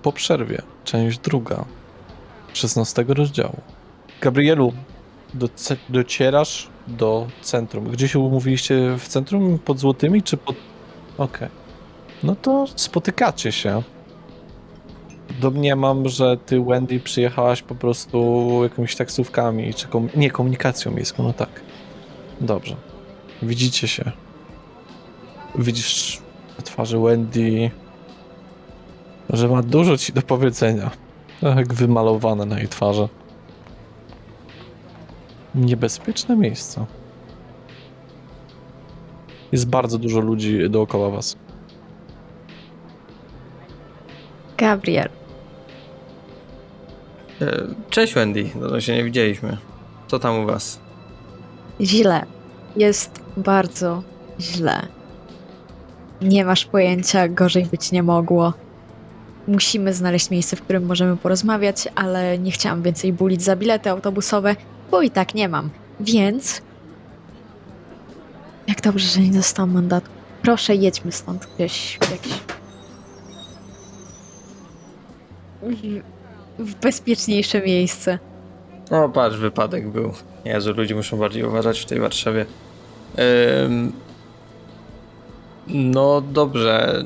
po przerwie, część druga, 16 rozdziału. Gabrielu, docierasz do centrum. Gdzie się umówiliście w centrum? Pod Złotymi czy pod... Okej. No to spotykacie się. Domniemam, że ty, Wendy, przyjechałaś po prostu jakimiś taksówkami, czy nie, komunikacją miejską, no tak. Dobrze. Widzicie się. Widzisz na twarzy Wendy, że ma dużo ci do powiedzenia. Jak wymalowane na jej twarzy. Niebezpieczne miejsce. Jest bardzo dużo ludzi dookoła was. Gabriel, Cześć Wendy, dawno się nie widzieliśmy. Co tam u was? źle. Jest bardzo źle. Nie masz pojęcia, gorzej być nie mogło. Musimy znaleźć miejsce, w którym możemy porozmawiać, ale nie chciałam więcej bulić za bilety autobusowe, bo i tak nie mam. Więc... Jak dobrze, że nie dostałam mandatu. Proszę, jedźmy stąd gdzieś jakieś... w bezpieczniejsze miejsce. No patrz, wypadek był. Jezu, ludzie muszą bardziej uważać w tej Warszawie. No dobrze.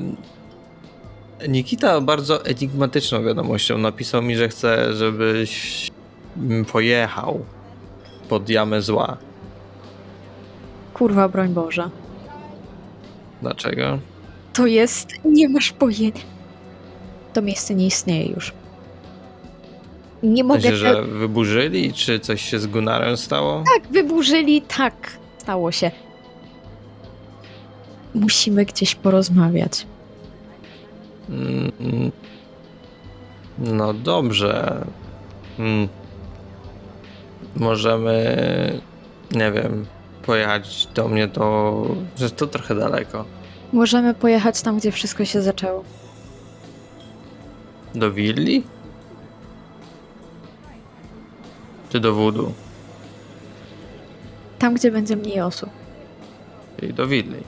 Nikita bardzo enigmatyczną wiadomością napisał mi, że chce, żebyś pojechał pod Jamę Zła. Kurwa, broń Boże. Dlaczego? To jest... Nie masz pojęcia. To miejsce nie istnieje już. Nie mogę... Myślę, że wyburzyli? Czy coś się z Gunnarem stało? Tak, wyburzyli, tak. Stało się. Musimy gdzieś porozmawiać. Mm, No dobrze. Możemy, nie wiem, pojechać do mnie że to trochę daleko. Możemy pojechać tam, gdzie wszystko się zaczęło. Do willi? Czy do Voodoo? Tam, gdzie będzie mniej osób. Czyli do willi.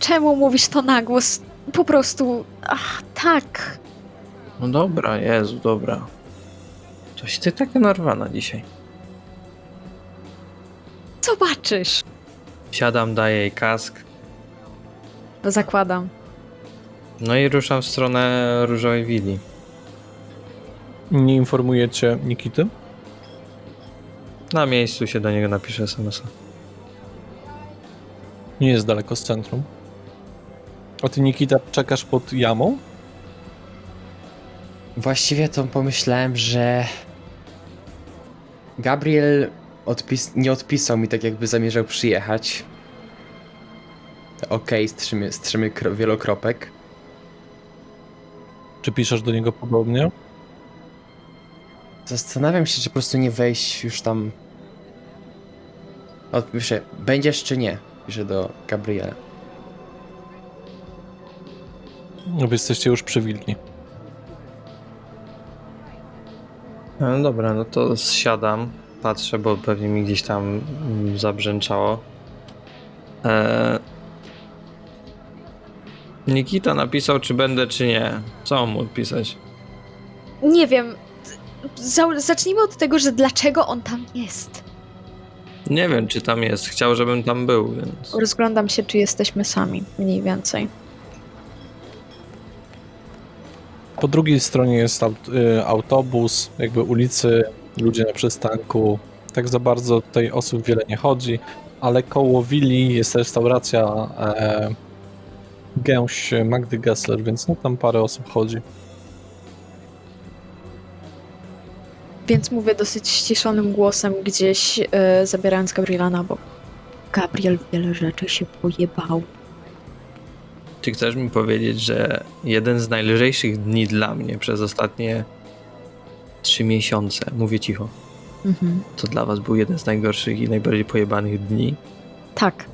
Czemu mówisz to na głos? Po prostu... Ach, tak. No dobra, Jezu, dobra. Coś ty taka narwana dzisiaj. Zobaczysz. Siadam, daję jej kask. Zakładam. No i ruszam w stronę Różowej Willi. Nie informujecie Nikity? Na miejscu się do niego napiszę SMS-a. Nie jest daleko z centrum. A ty, Nikita, czekasz pod jamą? Właściwie to pomyślałem, że Gabriel nie odpisał mi tak, jakby zamierzał przyjechać. Okej, z trzemi wielokropek. Czy piszesz do niego podobnie? Zastanawiam się, czy po prostu nie wejść już tam. Piszę, będziesz czy nie? Piszę do Gabriela. No, wy jesteście już przy willi. No dobra, no to zsiadam, patrzę, bo pewnie mi gdzieś tam zabrzęczało. Nikita napisał, czy będę, czy nie. Co on mógł odpisać? Nie wiem. Zacznijmy od tego, że dlaczego on tam jest. Nie wiem, czy tam jest. Chciał, żebym tam był, więc... Rozglądam się, czy jesteśmy sami. Mniej więcej. Po drugiej stronie jest autobus, jakby ulicy, ludzie na przystanku. Tak za bardzo tutaj osób wiele nie chodzi, ale koło willi jest restauracja Gęś Magdy Gessler, więc no tam parę osób chodzi. Więc mówię dosyć ściszonym głosem, gdzieś zabierając Gabriela na bok. Gabriel wiele rzeczy się pojebał. Czy chcesz mi powiedzieć, że jeden z najlżejszych dni dla mnie przez ostatnie 3 miesiące, mówię cicho, to dla was był jeden z najgorszych i najbardziej pojebanych dni? Tak.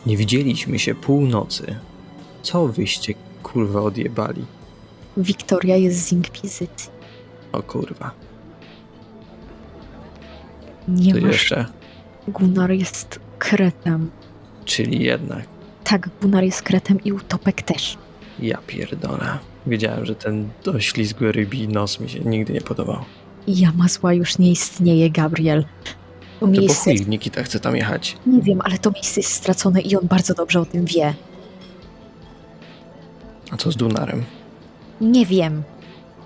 Nie widzieliśmy się północy. Co wyście, kurwa, odjebali? Wiktoria jest z Inkwizycji. O kurwa. Nie To masz... jeszcze? Gunnar jest kretem. Czyli jednak. Tak, Gunnar jest kretem i Utopek też. Ja pierdolę. Wiedziałem, że ten doślizgły rybi nos mi się nigdy nie podobał. Yamasła już nie istnieje, Gabriel. To To po miejsce, chuj Nikita chce tam jechać. nie wiem, ale to miejsce jest stracone i on bardzo dobrze o tym wie. A co z Dunarem? Nie wiem.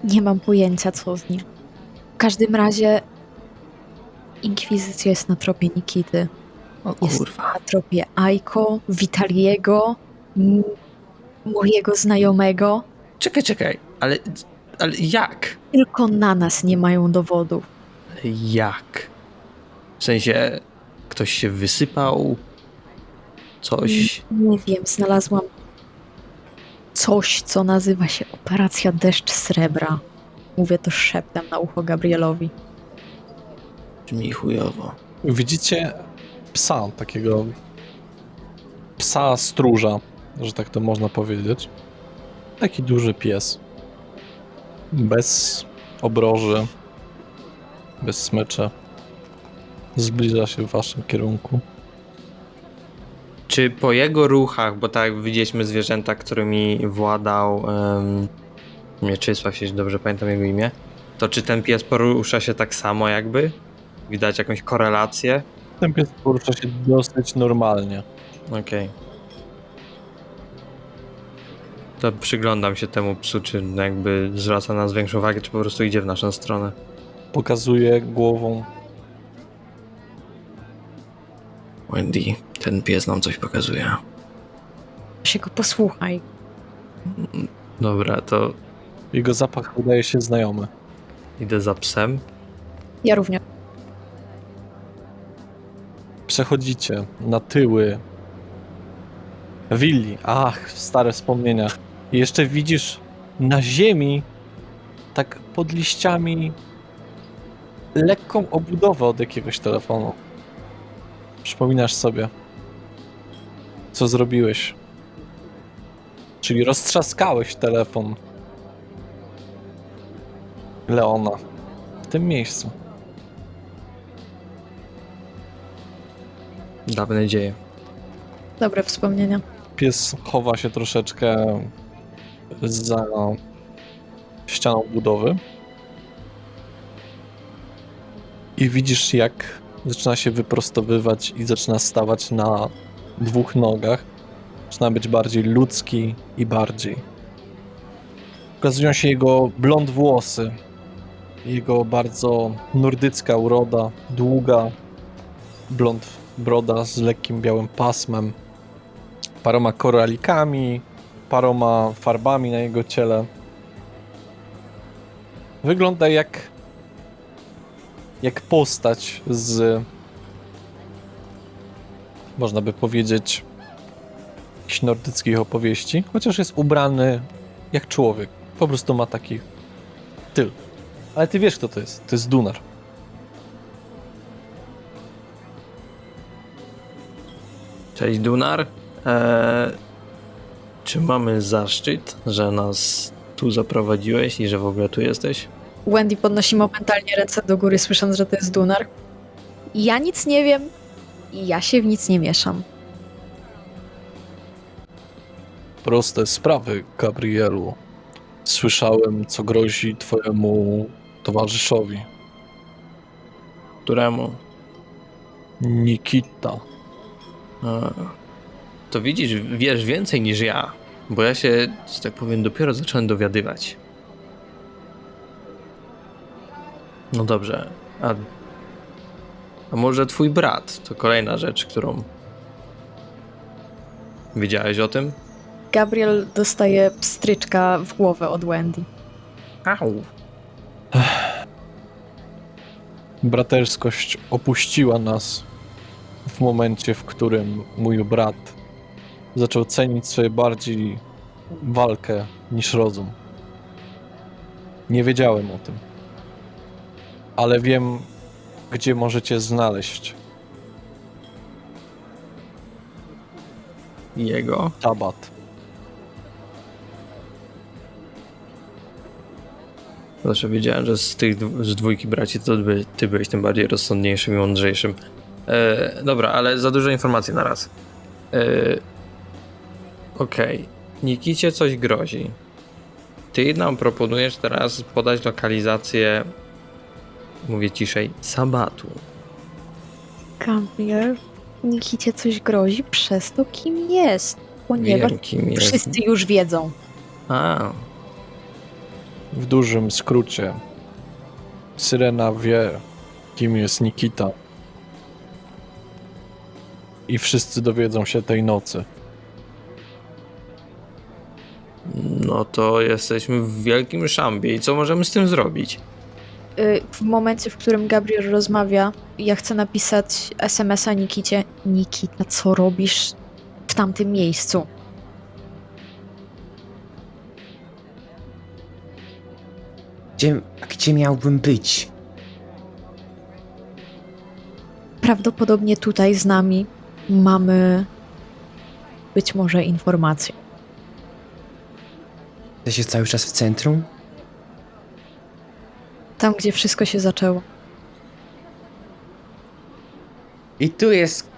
Nie mam pojęcia, co z nim. W każdym razie Inkwizycja jest na tropie Nikity. O Jest kurwa. na tropie Aiko, Vitaliego, mojego znajomego. Czekaj, ale jak? Tylko na nas nie mają dowodów. Jak? W sensie, ktoś się wysypał? Coś? Nie wiem, znalazłam coś, co nazywa się Operacja Deszcz Srebra. Mówię to szeptem na ucho Gabrielowi. Brzmi chujowo. Widzicie psa, takiego psa stróża, że tak to można powiedzieć. Taki duży pies. Bez obroży, bez smyczy. Zbliża się w waszym kierunku. Czy po jego ruchach, bo tak widzieliśmy zwierzęta, którymi władał Mieczysław, jeśli dobrze pamiętam jego imię, to czy ten pies porusza się tak samo jakby? Widać jakąś korelację? Ten pies porusza się dosyć normalnie. Okej. To przyglądam się temu psu, czy jakby zwraca nas większą uwagę, czy po prostu idzie w naszą stronę. Pokazuje głową. Wendy, ten pies nam coś pokazuje. Się go posłuchaj. Dobra, to Jego zapach wydaje się znajomy. idę za psem. Ja również. Przechodzicie na tyły willi. Ach, stare wspomnienia. I jeszcze widzisz na ziemi, tak pod liściami, lekką obudowę od jakiegoś telefonu. Przypominasz sobie, co zrobiłeś. Czyli roztrzaskałeś telefon Leona w tym miejscu. Dawne dzieje. Dobre wspomnienia. Pies chowa się troszeczkę za ścianą budowy. I widzisz, jak zaczyna się wyprostowywać i zaczyna stawać na dwóch nogach. Zaczyna być bardziej ludzki i bardziej. Ukazują się jego blond włosy, jego bardzo nordycka uroda, długa blond broda z lekkim białym pasmem, paroma koralikami, paroma farbami na jego ciele. Wygląda jak postać z, można by powiedzieć, jakichś nordyckich opowieści, chociaż jest ubrany jak człowiek. Po prostu ma taki styl. Ale ty wiesz, kto to jest. To jest Dunar. Cześć Dunar. Czy mamy zaszczyt, że nas tu zaprowadziłeś i że w ogóle tu jesteś? Wendy podnosi momentalnie ręce do góry, słysząc, że to jest Dunar. Ja nic nie wiem i ja się w nic nie mieszam. Proste sprawy, Gabrielu. Słyszałem, co grozi twojemu towarzyszowi. Któremu? Nikita. To widzisz, wiesz więcej niż ja, bo ja się, że tak powiem, dopiero zacząłem dowiadywać. No dobrze, a może twój brat? To kolejna rzecz, którą... Wiedziałeś o tym? Gabriel dostaje pstryczka w głowę od Wendy. Au. Braterskość opuściła nas w momencie, w którym mój brat zaczął cenić sobie bardziej walkę niż rozum. Nie wiedziałem o tym. Ale wiem, gdzie możecie znaleźć Jego? Tabat. Zawsze wiedziałem, że z dwójki braci to ty byłeś tym bardziej rozsądniejszym i mądrzejszym. Dobra, ale za dużo informacji na raz. Okej. Nikicie coś grozi. Ty nam proponujesz teraz podać lokalizację, mówię ciszej, Sabatu. Gabriel, Nikicie coś grozi przez to, kim jest. Ponieważ Wiem, kim jest. wszyscy już wiedzą. A, W dużym skrócie. Syrena wie, kim jest Nikita. I wszyscy dowiedzą się tej nocy. no to jesteśmy w wielkim szambie i co możemy z tym zrobić? W momencie, w którym Gabriel rozmawia, ja chcę napisać SMS-a Nikicie. Nikita, co robisz w tamtym miejscu? Gdzie miałbym być? Prawdopodobnie tutaj z nami mamy być może informację. Jesteś cały czas w centrum? Tam, gdzie wszystko się zaczęło. I tu jest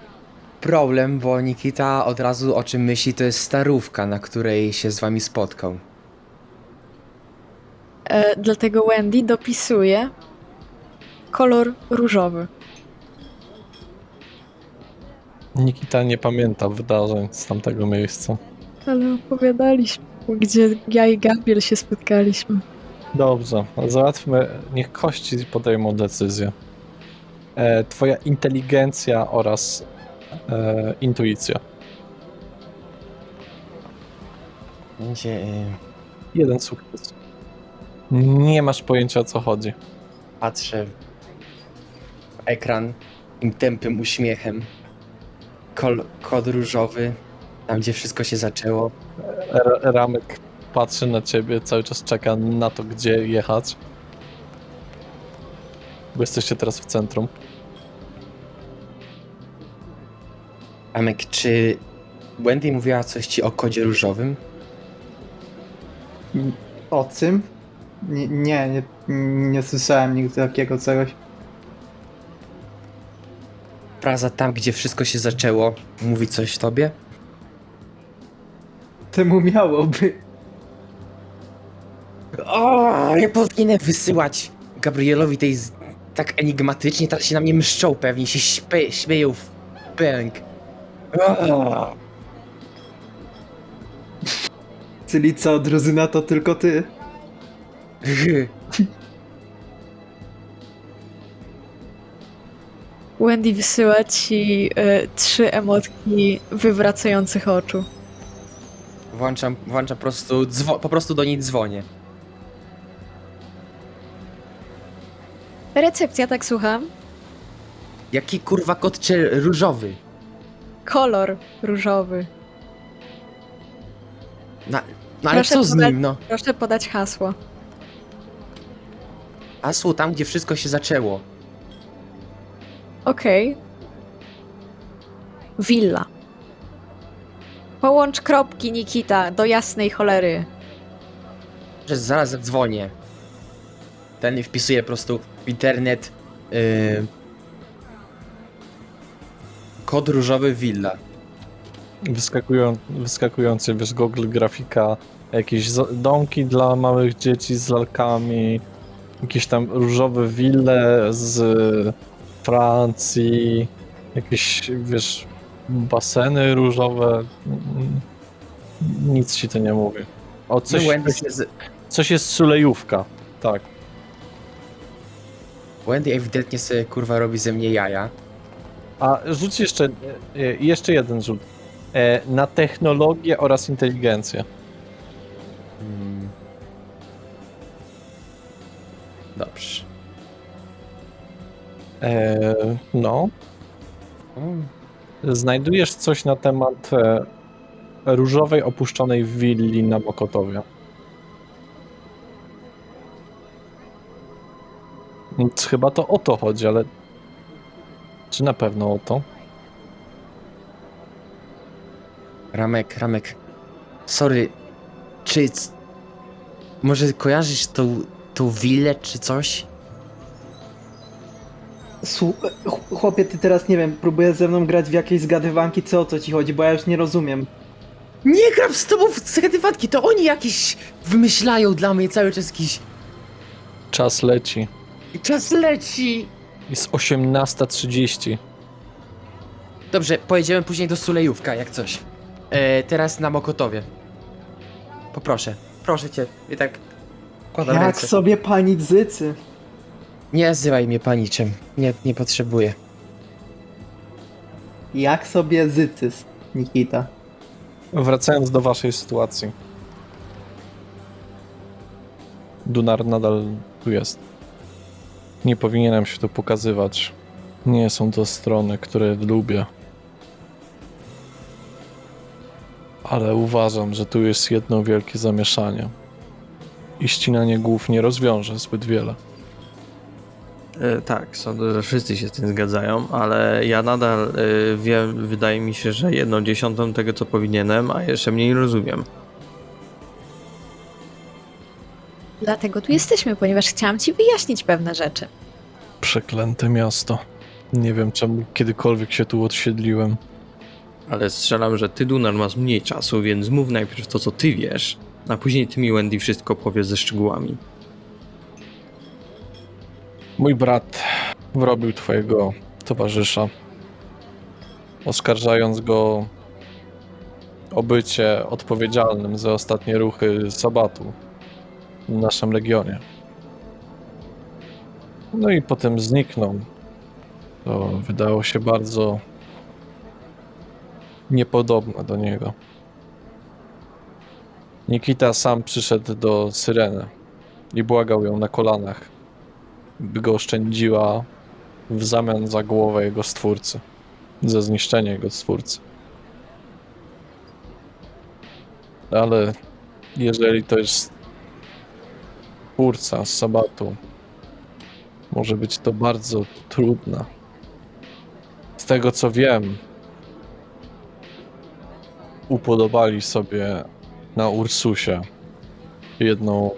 problem, bo Nikita od razu o czym myśli, to jest starówka, na której się z wami spotkał. Dlatego Wendy dopisuje kolor różowy. Nikita nie pamięta wydarzeń z tamtego miejsca. Ale opowiadaliśmy, gdzie ja i Gabriel się spotkaliśmy. Dobrze, załatwmy, niech kości podejmą decyzję. Twoja inteligencja oraz intuicja. Będzie... Jeden sukces. Nie masz pojęcia, o co chodzi. Patrzę w ekran tym tępym uśmiechem. Kod różowy, tam gdzie wszystko się zaczęło. Ramek patrzy na ciebie, cały czas czeka na to, gdzie jechać. Bo jesteście teraz w centrum. Amek, czy Wendy mówiła coś ci o kodzie różowym? O czym? Nie słyszałem nigdy takiego czegoś. Fraza tam, gdzie wszystko się zaczęło, mówi coś tobie? Temu miałoby. O, nie powinienem wysyłać Gabrielowi tej tak enigmatycznie, teraz się na mnie mszczą pewnie, się śmieją w pęk. O, Czyli co, drużyna to tylko ty? Wendy wysyła ci 3 emotki wywracających oczu. Włączam po prostu do niej dzwonię. Recepcja, tak słucham? Jaki kurwa kod czy różowy? Kolor różowy. No ale Proszę co z podać- nim, no? Proszę podać hasło. Hasło tam, gdzie wszystko się zaczęło. Okej. Villa. Połącz kropki, Nikita, do jasnej cholery. Że zaraz zadzwonię. Ten wpisuje po prostu w internet kod różowy villa. Wyskakujący, wiesz, Google grafika, jakieś domki dla małych dzieci z lalkami, jakieś tam różowe wille z Francji, jakieś, wiesz, baseny różowe. Nic ci to nie mówi. O, coś, coś jest sulejówka, tak. Wendy ewidentnie sobie kurwa robi ze mnie jaja. A rzuć jeszcze jeden rzut. Na technologię oraz inteligencję. Dobrze. No. Mm. Znajdujesz coś na temat różowej opuszczonej willi na Mokotowie. Więc chyba to o to chodzi, ale czy na pewno o to? Ramek. Sorry. Czy... Może kojarzysz tą willę czy coś? Chłopie, ty teraz nie wiem, próbujesz ze mną grać w jakieś zgadywanki, co o co ci chodzi, bo ja już nie rozumiem. Nie gram z tobą w sekretywanki, to oni jakieś wymyślają dla mnie cały czas jakiś... Czas leci. Czas leci! Jest 18:30. Dobrze, pojedziemy później do Sulejówka, jak coś. Teraz na Mokotowie. Poproszę, proszę cię, i tak kładam Jak ręce. sobie pani dzycy? Nie nazywaj mnie paniczem, nie potrzebuję. Jak sobie zycys, Nikita? Wracając do waszej sytuacji. Dunar nadal tu jest. Nie powinienem się tu pokazywać. Nie są to strony, które lubię. Ale uważam, że tu jest jedno wielkie zamieszanie. I ścinanie głów nie rozwiąże zbyt wiele. Tak, sądzę, że wszyscy się z tym zgadzają, ale ja nadal wiem, wydaje mi się, że 1/10 tego, co powinienem, a jeszcze mniej rozumiem. Dlatego tu jesteśmy, ponieważ chciałam ci wyjaśnić pewne rzeczy. Przeklęte miasto. Nie wiem, czemu kiedykolwiek się tu osiedliłem. Ale strzelam, że ty, Dunar, masz mniej czasu, więc mów najpierw to, co ty wiesz, a później ty mi, Wendy, wszystko powie ze szczegółami. Mój brat wrobił twojego towarzysza, oskarżając go o bycie odpowiedzialnym za ostatnie ruchy Sabatu w naszym regionie. No i potem zniknął. To wydało się bardzo niepodobne do niego. Nikita sam przyszedł do Syreny i błagał ją na kolanach, by go oszczędziła w zamian za głowę jego stwórcy, za zniszczenie jego stwórcy. Ale jeżeli to jest twórca Sabatu, może być to bardzo trudne. Z tego co wiem, upodobali sobie na Ursusie jedną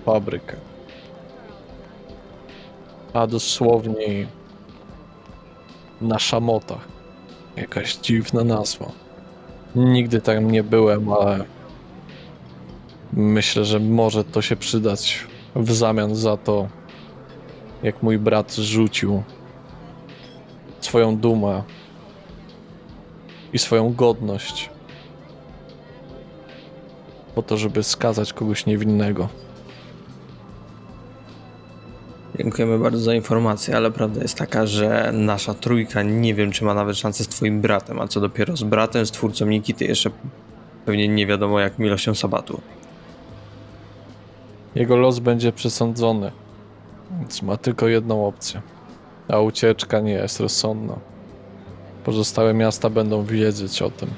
fabrykę. A dosłownie na szamotach. Jakaś dziwna nazwa. Nigdy tam nie byłem, ale myślę, że może to się przydać w zamian za to, jak mój brat rzucił swoją dumę i swoją godność po to, żeby skazać kogoś niewinnego. Dziękujemy bardzo za informację, ale prawda jest taka, że nasza trójka nie wiem, czy ma nawet szansę z twoim bratem, a co dopiero z bratem, z twórcą Nikity, jeszcze pewnie nie wiadomo jak ilością Sabatu. Jego los będzie przesądzony, więc ma tylko jedną opcję, a ucieczka nie jest rozsądna. Pozostałe miasta będą wiedzieć o tym,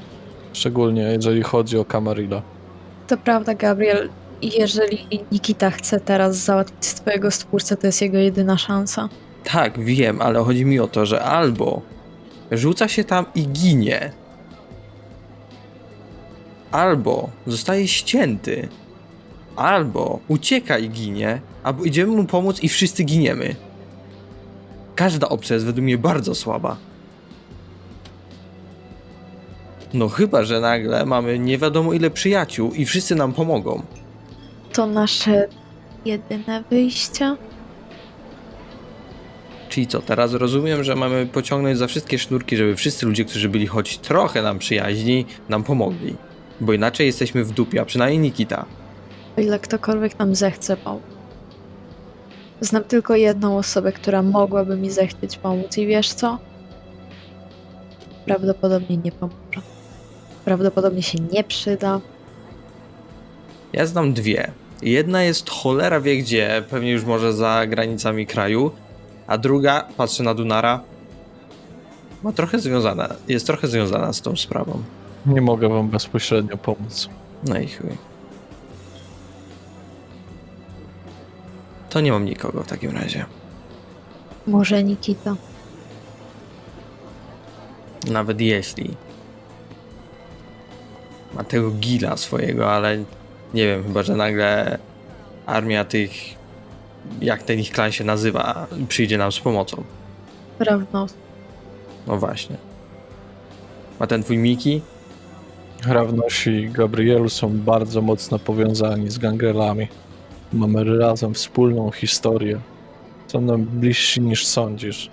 szczególnie jeżeli chodzi o Camarilla. To prawda, Gabriel. Jeżeli Nikita chce teraz załatwić swojego stwórcę, to jest jego jedyna szansa. Tak, wiem, ale chodzi mi o to, że albo rzuca się tam i ginie, albo zostaje ścięty, albo ucieka i ginie, albo idziemy mu pomóc i wszyscy giniemy. Każda opcja jest według mnie bardzo słaba. No chyba, że nagle mamy nie wiadomo ile przyjaciół i wszyscy nam pomogą. To nasze jedyne wyjście? Czyli co, teraz rozumiem, że mamy pociągnąć za wszystkie sznurki, żeby wszyscy ludzie, którzy byli choć trochę nam przyjaźni, nam pomogli. Bo inaczej jesteśmy w dupie, a przynajmniej Nikita. O ile ktokolwiek nam zechce pomóc. Znam tylko jedną osobę, która mogłaby mi zechcieć pomóc i wiesz co? Prawdopodobnie nie pomoże. Prawdopodobnie się nie przyda. Ja znam dwie. Jedna jest cholera wie gdzie, pewnie już może za granicami kraju, a druga, patrzę na Dunara, jest trochę związana z tą sprawą. Nie mogę wam bezpośrednio pomóc. No i chuj. To nie mam nikogo w takim razie. Może Nikita. Nawet jeśli ma tego gila swojego, ale nie wiem, chyba że nagle armia tych, jak ten ich klan się nazywa, przyjdzie nam z pomocą. Prawda. No właśnie. Ma ten twój Miki? Rawnosi i Gabrielu są bardzo mocno powiązani z gangrelami. Mamy razem wspólną historię. Są nam bliżsi niż sądzisz,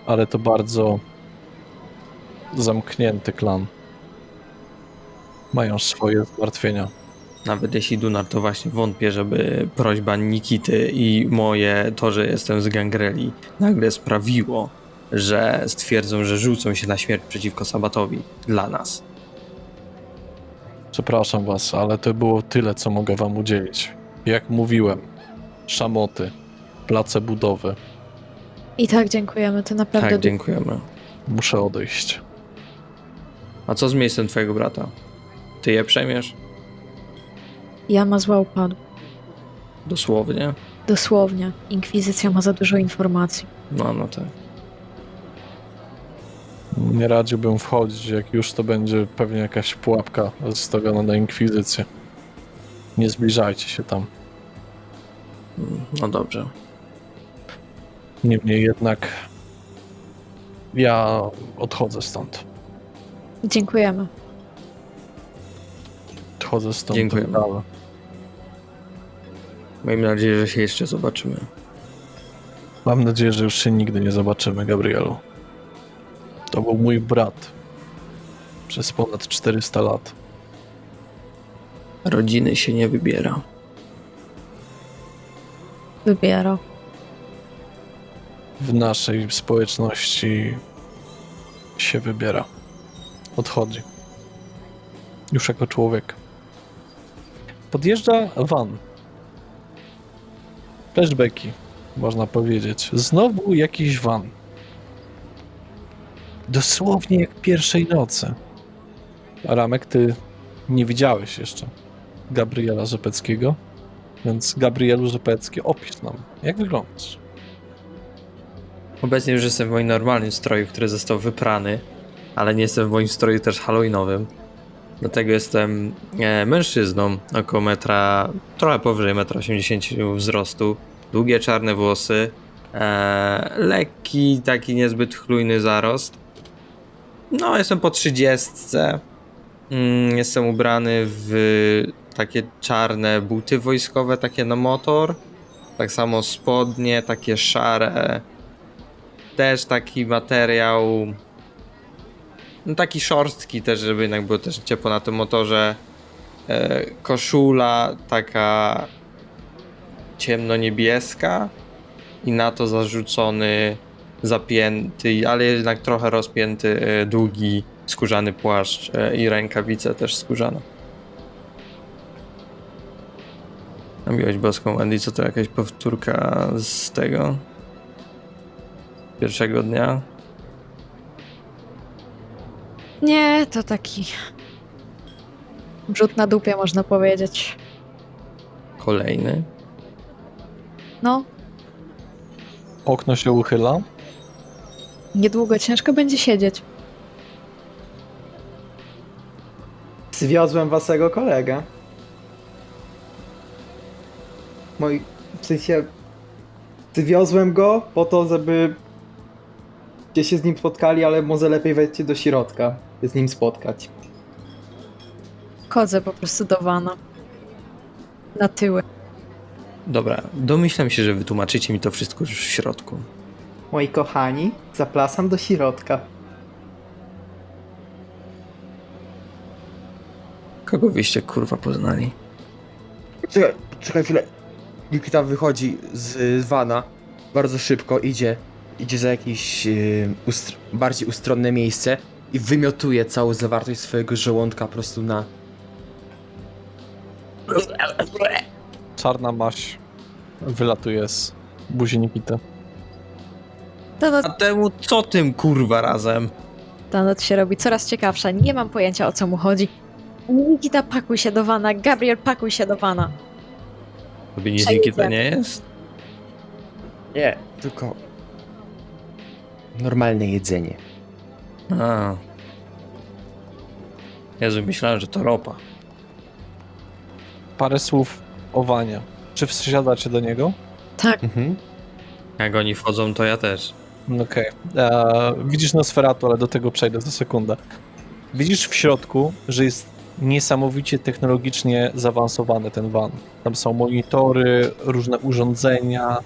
ale to bardzo zamknięty klan. Mają swoje zmartwienia. Nawet jeśli Dunar, to właśnie wątpię, żeby prośba Nikity i moje, to, że jestem z gangreli, nagle sprawiło, że stwierdzą, że rzucą się na śmierć przeciwko Sabatowi dla nas. Przepraszam was, ale to było tyle, co mogę wam udzielić. Jak mówiłem, szamoty, place budowy. I tak dziękujemy, to naprawdę Tak, dziękujemy. Muszę odejść. A co z miejscem twojego brata? Ty je przejmiesz? Jama zła upadła. Dosłownie? Dosłownie. Inkwizycja ma za dużo informacji. No tak. Nie radziłbym wchodzić, jak już to będzie pewnie jakaś pułapka zostawiona na inkwizycję. Nie zbliżajcie się tam. No dobrze. Niemniej jednak ja odchodzę stąd. Dziękujemy. Odchodzę stąd. Dziękujemy. Dalej. Miejmy nadzieję, że się jeszcze zobaczymy. Mam nadzieję, że już się nigdy nie zobaczymy, Gabrielu. To był mój brat. Przez ponad 400 lat. Rodziny się nie wybiera. Wybierał. W naszej społeczności się wybiera. Odchodzi. Już jako człowiek. Podjeżdża van. Flashbacki, można powiedzieć. Znowu jakiś van. Dosłownie jak pierwszej nocy. Ramek, ty nie widziałeś jeszcze Gabriela Rzepeckiego, więc Gabrielu Rzepecki, opisz nam, jak wyglądasz. Obecnie już jestem w moim normalnym stroju, który został wyprany, ale nie jestem w moim stroju też halloweenowym. Dlatego jestem mężczyzną, około metra, trochę powyżej 1,80 m wzrostu, długie czarne włosy, lekki, taki niezbyt chlujny zarost. No, jestem po 30. Jestem ubrany w takie czarne buty wojskowe, takie na motor. Tak samo spodnie, takie szare. Też taki materiał, no taki szorstki też, żeby jednak było też ciepło na tym motorze. Koszula taka ciemno-niebieska i na to zarzucony, zapięty, ale jednak trochę rozpięty, długi, skórzany płaszcz i rękawice też skórzane. Na miłość boską, Andy, co to jakaś powtórka z tego? Pierwszego dnia? Nie, to taki rzut na dupie, można powiedzieć. Kolejny? No, Okno się uchyla. niedługo ciężko będzie siedzieć. Zwiozłem waszego kolegę. W sensie... Zwiozłem go po to, żeby... Gdzie się z nim spotkali, ale może lepiej wejdźcie do środka, się z nim spotkać. Chodzę po prostu do wana. Na tyły. Dobra, domyślam się, że wytłumaczycie mi to wszystko już w środku. Moi kochani, zapraszam do środka. Kogo wyście kurwa poznali? Czekaj chwilę. Nikita wychodzi z vana bardzo szybko, idzie za jakieś bardziej ustronne miejsce i wymiotuje całą zawartość swojego żołądka po prostu na... Czarna maść wylatuje z buzi Nikity. A temu co tym kurwa razem? Ta noc się robi coraz ciekawsza. Nie mam pojęcia, o co mu chodzi. Nikita, pakuj się do wana. Gabriel, pakuj się do wana. Tobie nic Przejdzie. Nikita nie jest? Nie, tylko... normalne jedzenie. A. Jezu, myślałem, że to ropa. Parę słów o wanie. Czy wsiadacie do niego? Tak, Mhm. Jak oni wchodzą, to ja też. Okej. Widzisz Nosferatu, ale do tego przejdę za sekundę. Widzisz w środku, że jest niesamowicie technologicznie zaawansowany ten van. Tam są monitory, różne urządzenia,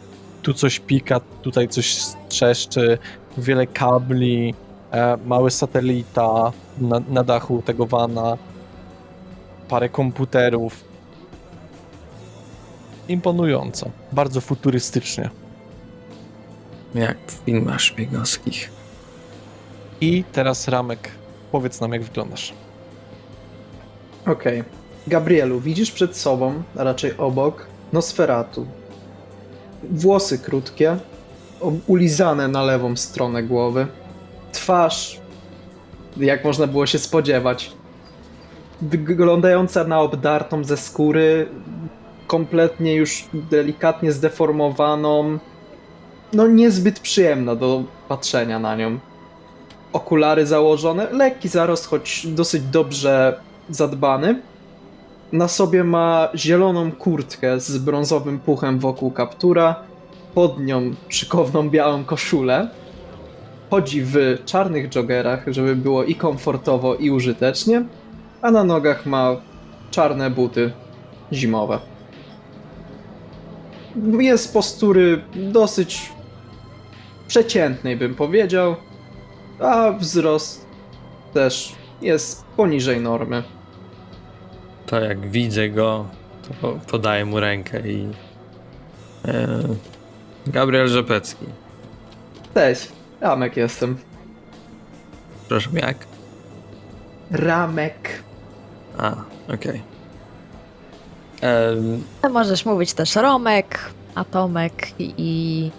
tu coś pika, tutaj coś trzeszczy, wiele kabli, mały satelita na dachu tego vana, parę komputerów. Imponująco, bardzo futurystycznie. Jak w filmach szpiegowskich. I teraz Ramek, powiedz nam, jak wyglądasz. Okej. Gabrielu, widzisz przed sobą, a raczej obok, Nosferatu. Włosy krótkie, ulizane na lewą stronę głowy. Twarz, jak można było się spodziewać, wyglądająca na obdartą ze skóry, kompletnie już delikatnie zdeformowaną. No niezbyt przyjemna do patrzenia na nią. Okulary założone, lekki zarost, choć dosyć dobrze zadbany. Na sobie ma zieloną kurtkę z brązowym puchem wokół kaptura, pod nią szykowną białą koszulę. Chodzi w czarnych joggerach, żeby było i komfortowo, i użytecznie, a na nogach ma czarne buty zimowe. Jest z postury dosyć przeciętnej, bym powiedział, a wzrost też jest poniżej normy. To jak widzę go, to podaję mu rękę i... Gabriel Rzepecki. Cześć, Ramek jestem. Proszę, jak? Ramek. A, okej. To możesz mówić też Romek, Atomek i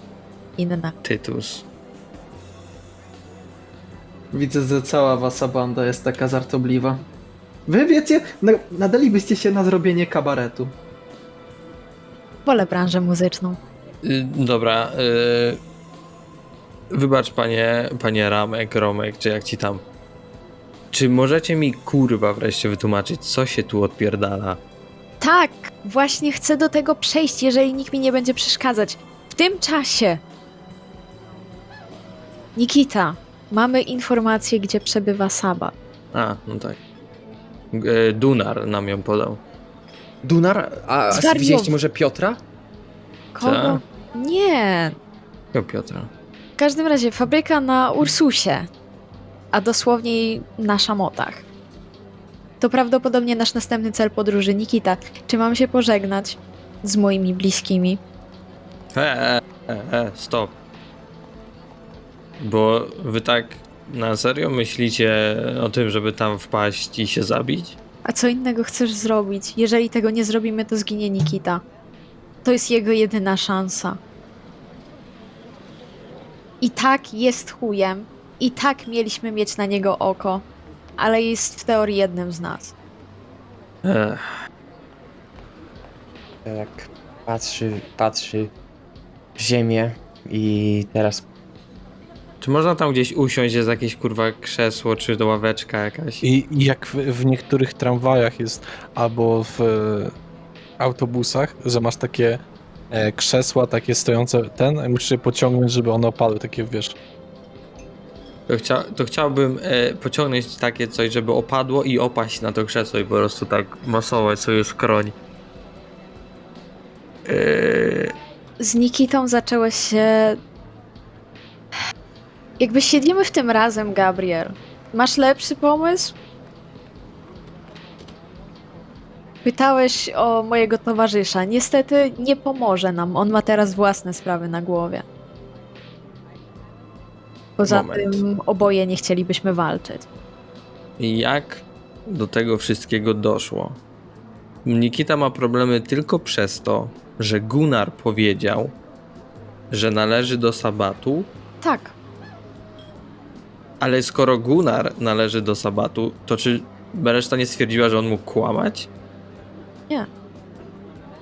inne. Tytus. Widzę, że cała wasza banda jest taka żartobliwa. Wy wiecie, nadalibyście się na zrobienie kabaretu. Wolę branżę muzyczną. Dobra, wybacz panie Ramek, Romek, czy jak ci tam. Czy możecie mi kurwa wreszcie wytłumaczyć, co się tu odpierdala? Tak, właśnie chcę do tego przejść, jeżeli nikt mi nie będzie przeszkadzać. W tym czasie. Nikita, mamy informację, gdzie przebywa Saba. A, no tak. Dunar nam ją podał. Dunar? A Zwariował. widzieliście może Piotra? Kogo? Nie. Jo, Piotra. W każdym razie fabryka na Ursusie, a dosłownie na szamotach. To prawdopodobnie nasz następny cel podróży. Nikita, czy mam się pożegnać z moimi bliskimi? Stop. Bo wy tak na serio myślicie o tym, żeby tam wpaść i się zabić? A co innego chcesz zrobić? Jeżeli tego nie zrobimy, to zginie Nikita. To jest jego jedyna szansa. I tak jest chujem. I tak mieliśmy mieć na niego oko. Ale jest w teorii jednym z nas. Tak, patrzy w ziemię i teraz Czy można tam gdzieś usiąść, jest jakieś kurwa krzesło, czy to ławeczka jakaś? I jak w niektórych tramwajach jest, albo w autobusach, że masz takie krzesła, takie stojące, i musisz je pociągnąć, żeby one opadły, takie wiesz. To chciałbym pociągnąć takie coś, żeby opadło i opaść na to krzesło i po prostu tak masować sobie skroń. Z Nikitą zaczęło się... Jakby siedzimy w tym razem, Gabriel. Masz lepszy pomysł? Pytałeś o mojego towarzysza. Niestety nie pomoże nam. On ma teraz własne sprawy na głowie. Poza Moment. tym oboje nie chcielibyśmy walczyć. I jak do tego wszystkiego doszło? Nikita ma problemy tylko przez to, że Gunnar powiedział, że należy do Sabatu, Tak. ale skoro Gunnar należy do Sabatu, to czy reszta nie stwierdziła, że on mógł kłamać?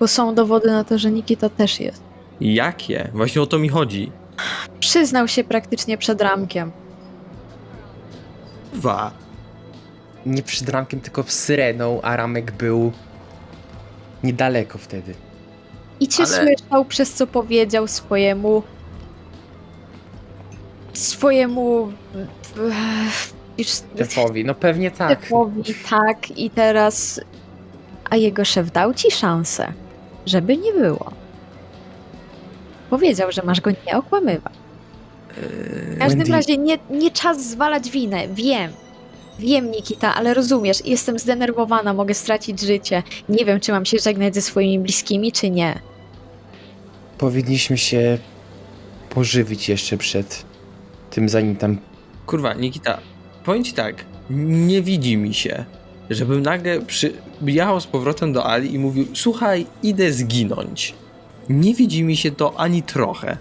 Bo są dowody na to, że Nikita też jest. Jakie? Właśnie o to mi chodzi. Przyznał się praktycznie przed Ramkiem. nie przed Ramkiem, tylko w Syreną, a Ramek był niedaleko wtedy. I cię Ale- słyszał, przez co powiedział swojemu Już Szefowi, no pewnie tak. szefowi tak i teraz... A jego szef dał ci szansę, żeby nie było. Powiedział, że masz go nie okłamywać. W każdym Wendy. razie nie czas zwalać winę. Wiem, Nikita, ale rozumiesz, jestem zdenerwowana, mogę stracić życie. Nie wiem, czy mam się żegnać ze swoimi bliskimi, czy nie. Powinniśmy się pożywić jeszcze przed tym, zanim tam... Kurwa, Nikita, powiem ci tak, nie widzi mi się, żebym nagle jechał z powrotem do Ali i mówił, słuchaj, idę zginąć. Nie widzi mi się to ani trochę.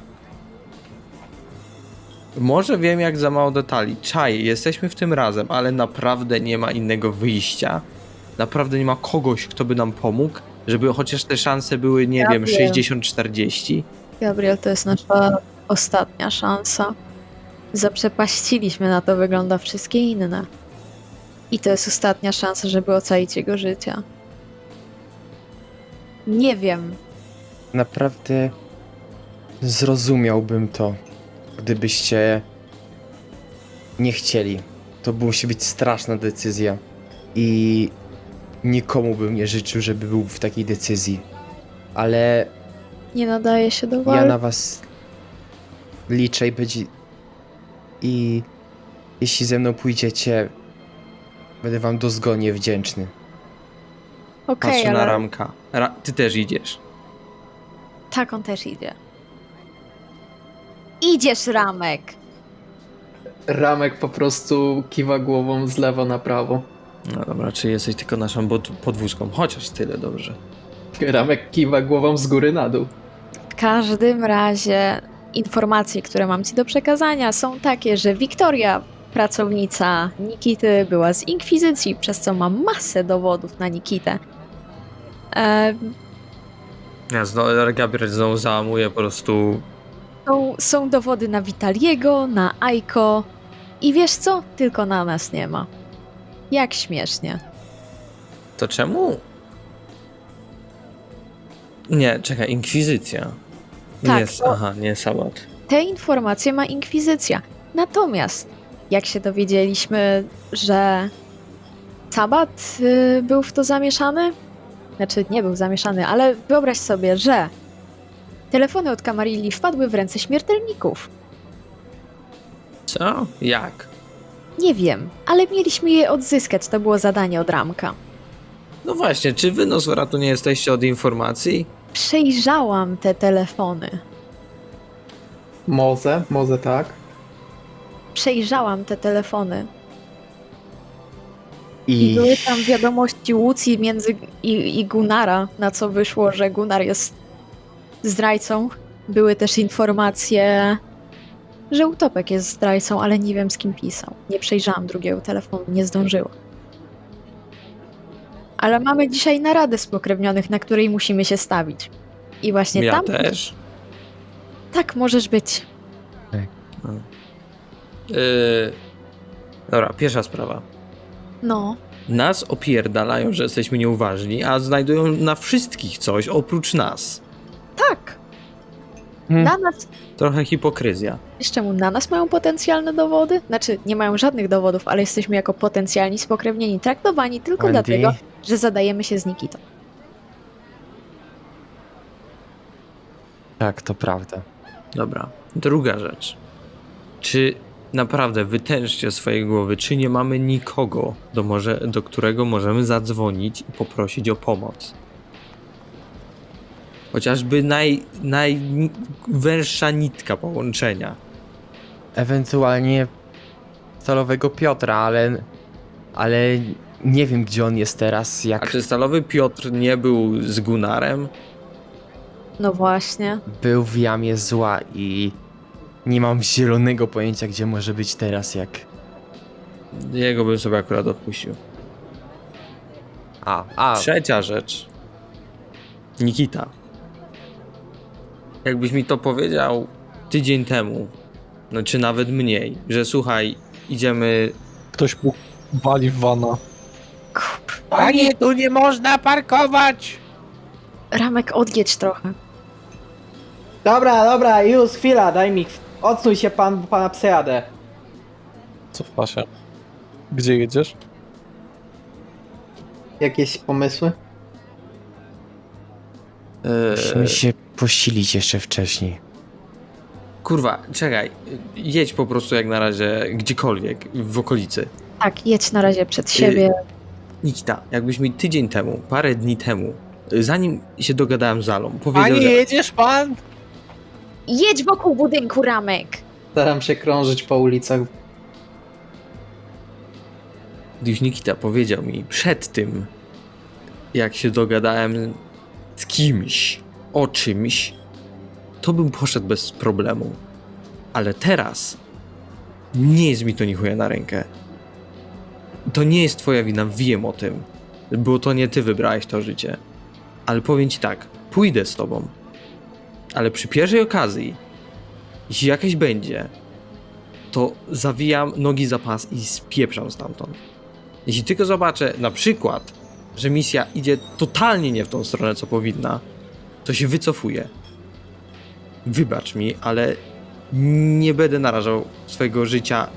Może wiem jak za mało detali. Czaję, jesteśmy w tym razem, ale naprawdę nie ma innego wyjścia. Naprawdę nie ma kogoś, kto by nam pomógł, żeby chociaż te szanse były, nie wiem, 60-40. Gabriel, to jest nasza ostatnia szansa. Zaprzepaściliśmy, na to wygląda wszystkie inne. I to jest ostatnia szansa, żeby ocalić jego życie. Nie wiem. Naprawdę zrozumiałbym to, gdybyście nie chcieli. To musi być straszna decyzja i nikomu bym nie życzył, żeby był w takiej decyzji. Ale Nie nadaje się do ja walki. na was liczę i będzie... I jeśli ze mną pójdziecie, będę wam dozgonnie wdzięczny. Okej, Patrzę na ale Ramka. Ty też idziesz. tak on też idzie. Idziesz, Ramek! Ramek po prostu kiwa głową z lewa na prawo. No dobra, czy jesteś tylko naszą podwózką? Chociaż tyle, dobrze. Ramek kiwa głową z góry na dół. W każdym razie informacje, które mam ci do przekazania, są takie, że Wiktoria, pracownica Nikity, była z Inkwizycji, przez co mam masę dowodów na Nikitę. Gabriel znowu załamuje po prostu. Są dowody na Vitaliego, na Aiko i wiesz co? Tylko na nas nie ma. Jak śmiesznie. To czemu? Nie, czekaj, Inkwizycja. Tak, Nie, to- aha, nie Sabat. Te informacje ma Inkwizycja. Natomiast, jak się dowiedzieliśmy, że Sabat był w to zamieszany, znaczy nie był zamieszany, ale wyobraź sobie, że telefony od Camarilli wpadły w ręce śmiertelników. Co? Jak? Nie wiem, ale mieliśmy je odzyskać, to było zadanie od Ramka. No właśnie, czy wy Nosferatu nie jesteście od informacji? Przejrzałam te telefony. Może tak. Przejrzałam te telefony. I I były tam wiadomości Łucji i Gunnara, na co wyszło, że Gunnar jest zdrajcą. Były też informacje, że Utopek jest zdrajcą, ale nie wiem z kim pisał. Nie przejrzałam drugiego telefonu, nie zdążyłam. Ale mamy dzisiaj naradę spokrewnionych, na której musimy się stawić. I właśnie Ja tam... też. Tak, możesz być. Dobra, pierwsza sprawa. No, Nas opierdalają, że jesteśmy nieuważni, a znajdują na wszystkich coś oprócz nas. tak. Hmm. Na nas... Trochę hipokryzja. Wiesz czemu na nas mają potencjalne dowody? Znaczy, nie mają żadnych dowodów, ale jesteśmy jako potencjalni spokrewnieni traktowani tylko Wendy, dlatego, że zadajemy się z Nikitą. tak, to prawda. Dobra, druga rzecz. Czy naprawdę wytężcie swoje głowy, czy nie mamy nikogo, do którego możemy zadzwonić i poprosić o pomoc? Chociażby najwęższa nitka połączenia. Ewentualnie stalowego Piotra, ale nie wiem, gdzie on jest teraz, A jak czy Stalowy Piotr nie był z Gunnarem? No właśnie. był w jamie zła i nie mam zielonego pojęcia, gdzie może być teraz, jak... Jego bym sobie akurat odpuścił. Trzecia rzecz. Nikita. Jakbyś mi to powiedział tydzień temu, no czy nawet mniej, że słuchaj, idziemy... Ktoś mu wali w wana. Panie, tu nie można parkować! Ramek, odjedź trochę. Dobra, już chwila, daj mi. Odsuń się pan, bo pana przejadę. Cofa się. Gdzie jedziesz? Jakieś pomysły? Musimy się posilić jeszcze wcześniej. Kurwa, czekaj. Jedź po prostu jak na razie gdziekolwiek w okolicy. Tak, jedź na razie przed siebie. Nikita, jakbyś mi tydzień temu, parę dni temu, zanim się dogadałem z Alą, powiedział, że... jedziesz pan? Jedź wokół budynku, Ramek! Staram się krążyć po ulicach. Gdyż Nikita powiedział mi przed tym, jak się dogadałem z kimś, o czymś, to bym poszedł bez problemu. Ale teraz nie jest mi to ni chuja na rękę. To nie jest twoja wina, wiem o tym. Bo to nie ty wybrałeś to życie. Ale powiem ci tak, pójdę z tobą. Ale przy pierwszej okazji, jeśli jakaś będzie, to zawijam nogi za pas i spieprzam stamtąd. Jeśli tylko zobaczę na przykład, że misja idzie totalnie nie w tą stronę, co powinna, to się wycofuję. Wybacz mi, ale nie będę narażał swojego życia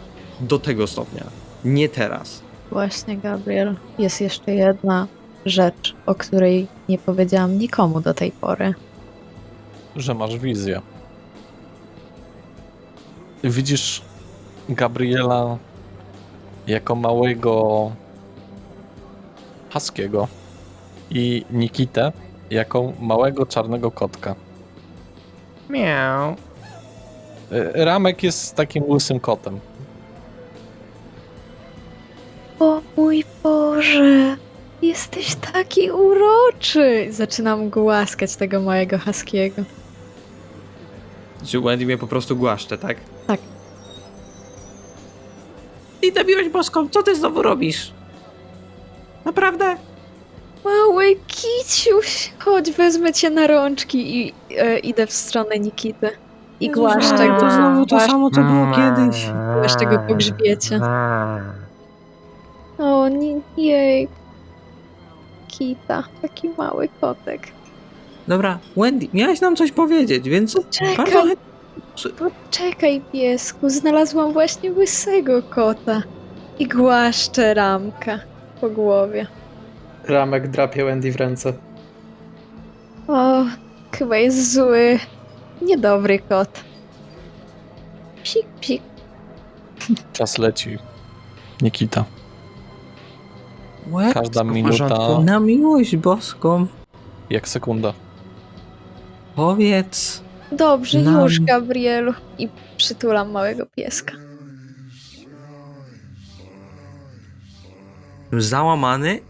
do tego stopnia. Nie teraz. Właśnie, Gabriel, jest jeszcze jedna rzecz, o której nie powiedziałam nikomu do tej pory. Że masz wizję. Widzisz Gabriela jako małego Huskiego i Nikitę jako małego czarnego kotka. Miau. Ramek jest takim łysym kotem. O mój Boże, jesteś taki uroczy! Zaczynam głaskać tego małego Huskiego. Czy Wendy mnie po prostu głaszcze, tak? Tak. I na miłość boską, co ty znowu robisz? Naprawdę? Mały kiciuś, chodź, wezmę cię na rączki i idę w stronę Nikity. I głaszczę go. To znowu to Głaszczę- samo, co było kiedyś. Głaszczę go po grzbiecie. O, jej. Kita, taki mały kotek. Dobra, Wendy, miałaś nam coś powiedzieć, więc Czekaj. bardzo chętnie... Poczekaj, piesku, znalazłam właśnie łysego kota. I głaszczę Ramka po głowie. Ramek drapie Wendy w ręce. O, chyba jest zły. Niedobry kot. Psik, psik. Czas leci. Nikita. Łeb, Każda w minuta porządku. na miłość boską, jak sekunda. powiedz... Dobrze, Nam- już, Gabrielu. I przytulam małego pieska. Załamany,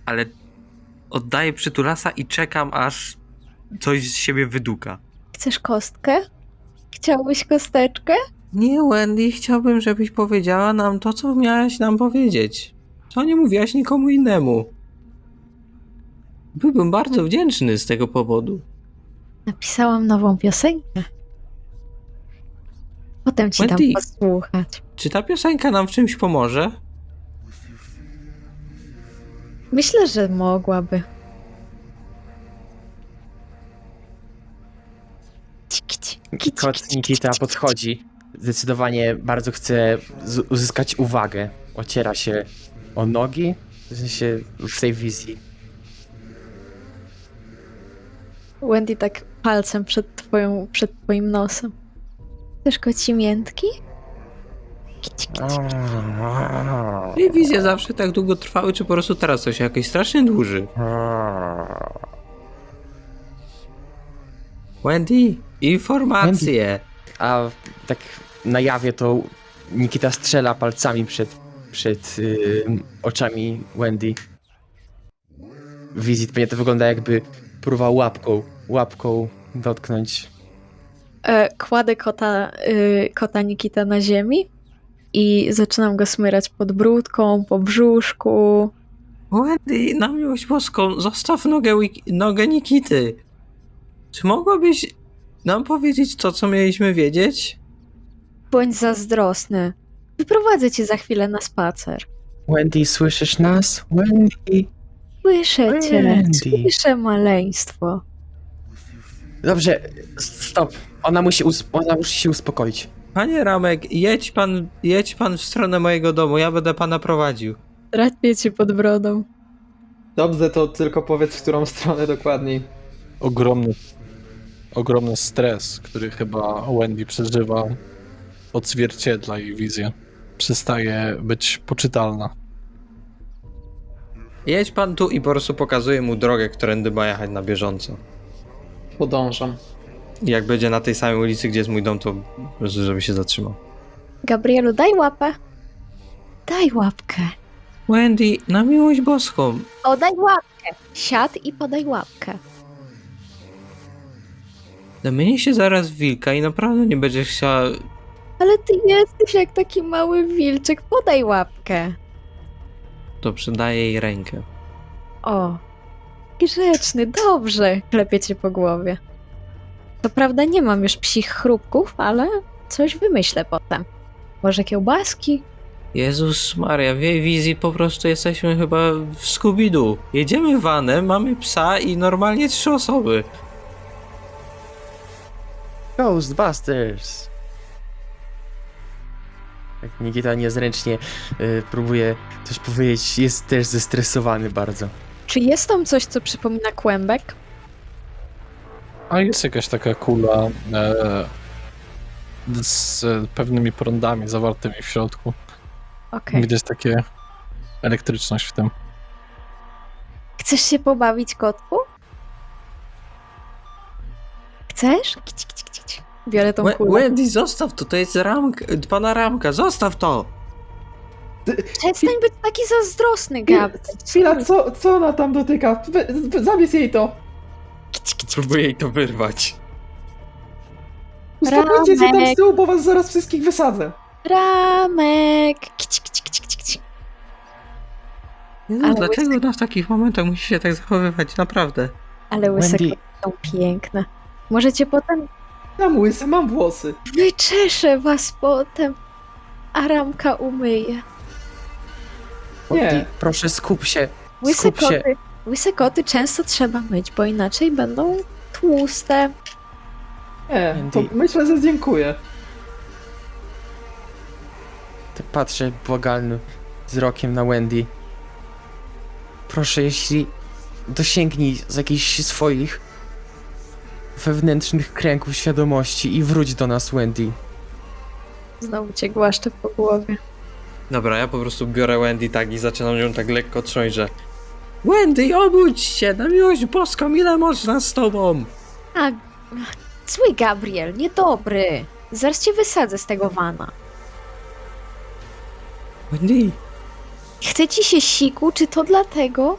ale oddaję przytulasa i czekam, aż coś z siebie wyduka. Chcesz kostkę? Chciałbyś kosteczkę? Nie, Wendy, chciałbym, żebyś powiedziała nam to, co miałaś nam powiedzieć. Co nie mówiłaś nikomu innemu. Byłbym bardzo wdzięczny z tego powodu. Napisałam nową piosenkę. Potem ci dam Wendy. posłuchać. Czy ta piosenka nam w czymś pomoże? Myślę, że mogłaby. Ciki, ciki, Kot ciki, Nikita ciki, podchodzi. Zdecydowanie bardzo chce uzyskać uwagę. Ociera się o nogi, w sensie w tej wizji. Wendy tak palcem przed twoim nosem. Chcesz koci miętki? Kici, kici. I wizje zawsze tak długo trwały, czy po prostu teraz to się jakoś strasznie dłuży? Wendy, informacje! A tak na jawie to Nikita strzela palcami przed oczami Wendy. W wizji pewnie to wygląda, jakby próbował łapką dotknąć. Kładę kota Nikita na ziemi i zaczynam go smyrać pod brudką, po brzuszku. Wendy, na miłość boską, zostaw nogę Nikity. Czy mogłabyś nam powiedzieć to, co mieliśmy wiedzieć? Bądź zazdrosny. Wyprowadzę cię za chwilę na spacer. Wendy, słyszysz nas? Wendy. Słyszę cię, Wendy. słyszę maleństwo. Dobrze, stop. Ona musi się uspokoić. Panie Ramek, jedź pan w stronę mojego domu, ja będę pana prowadził. Drapię cię pod brodą. Dobrze, to tylko powiedz, w którą stronę dokładniej. Ogromny stres, który chyba Wendy przeżywa, odzwierciedla jej wizję. Przestaje być poczytalna. Jedź pan tu i po prostu pokazuję mu drogę, którędy ma jechać na bieżąco. Podążam. I jak będzie na tej samej ulicy, gdzie jest mój dom, to po prostu, żeby się zatrzymał. Gabrielu, daj łapę. Daj łapkę. Wendy, na miłość boską. O, daj łapkę. Siad i podaj łapkę. Zamienię się zaraz w wilka i naprawdę nie będziesz chciała... Ale ty jesteś jak taki mały wilczek. Podaj łapkę. Dobrze, daję jej rękę. O, grzeczny, dobrze. Klepię cię po głowie. To prawda nie mam już psich chrupków, ale coś wymyślę potem. Może kiełbaski? Jezus Maria, w jej wizji po prostu jesteśmy chyba w Scooby-Doo. Jedziemy vanem, mamy psa i normalnie 3 osoby. Ghostbusters! Jak Nikita niezręcznie próbuje coś powiedzieć, jest też zestresowany bardzo. Czy jest tam coś, co przypomina kłębek? A jest jakaś taka kula z pewnymi prądami zawartymi w środku. Okej. Widać takie elektryczność w tym. Chcesz się pobawić, kotku? Chcesz? Kici, kici, kici. Biorę tą kulę. Wendy, zostaw to, to jest pana Ramka, zostaw to! Przestań być taki zazdrosny, Gab. Chwila, co ona tam dotyka? Zabierz jej to! Kici, kici. Próbuję jej to wyrwać. Uspokójcie się tam Ramek. z tyłu, bo was zaraz wszystkich wysadzę. Ramek. Kici, kici, kici, kici, kici. Jezu, Ale dlaczego ona w takich momentach musi się tak zachowywać? Naprawdę. Ale łyse Wendy. koty są piękne. Możecie potem... Mam łysy, mam włosy. Wyczeszę was potem, a Ramka umyje. Nie. Wendy, proszę skup się. Łyse Skup się. łyse koty często trzeba myć, bo inaczej będą tłuste. Nie, to Wendy. myślę, że dziękuję. Tak patrzę błagalnym wzrokiem na Wendy. Proszę, jeśli dosięgnij z jakichś swoich wewnętrznych kręgów świadomości i wróć do nas, Wendy. Znowu cię głaszczę po głowie. Dobra, ja po prostu biorę Wendy tak i zaczynam ją tak lekko trząść, że Wendy, obudź się, na miłość boską, ile można z tobą? A, zły Gabriel, niedobry. Zaraz cię wysadzę z tego wana. Wendy, Chce ci się siku, czy to dlatego?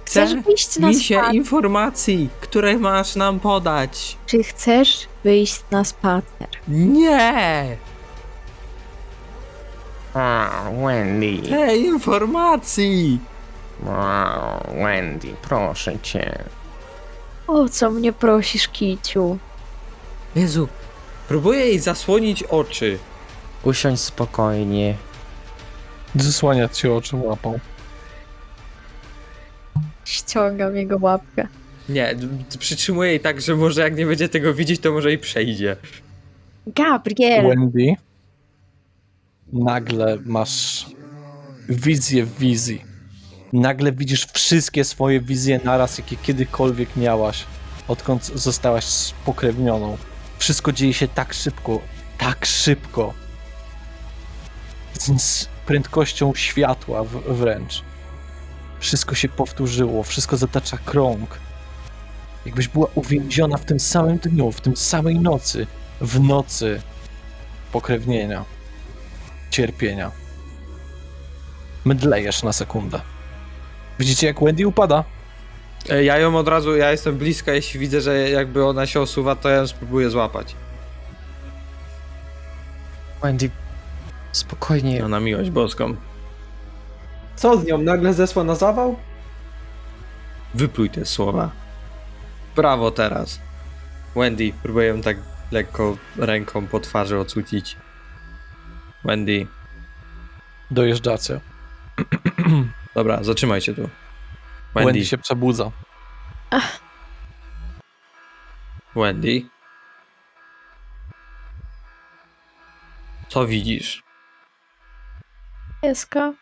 Chcesz chcę wyjść na misie spacer? informacji, które masz nam podać. Czy chcesz wyjść na spacer? Nie! Wendy. Te informacji! Wendy, proszę cię. O co mnie prosisz, kiciu? Jezu, próbuję jej zasłonić oczy. Usiądź spokojnie. Zasłania ci oczy łapą. Ściągam jego łapkę. Nie, przytrzymuję jej tak, że może jak nie będzie tego widzieć, to może i przejdzie. Gabriel! Wendy, nagle masz wizję w wizji. Nagle widzisz wszystkie swoje wizje naraz, jakie kiedykolwiek miałaś, odkąd zostałaś spokrewnioną. Wszystko dzieje się tak szybko, tak szybko. Z prędkością światła wręcz. Wszystko się powtórzyło, wszystko zatacza krąg. Jakbyś była uwięziona w tym samym dniu, w tym samej nocy, w nocy pokrewnienia, cierpienia. Mdlejesz na sekundę. Widzicie, jak Wendy upada? Ja ją od razu, ja jestem bliska, jeśli widzę, że jakby ona się osuwa, to ja ją spróbuję złapać. Wendy, spokojnie. No na miłość boską. Co z nią? Nagle zesła na zawał? Wypluj te słowa. Brawo teraz. Wendy, próbuję ją tak lekko ręką po twarzy ocucić. Wendy. Dojeżdżacie. Dobra, zatrzymaj się tu. Wendy się przebudza. Wendy. Co widzisz? Pieska.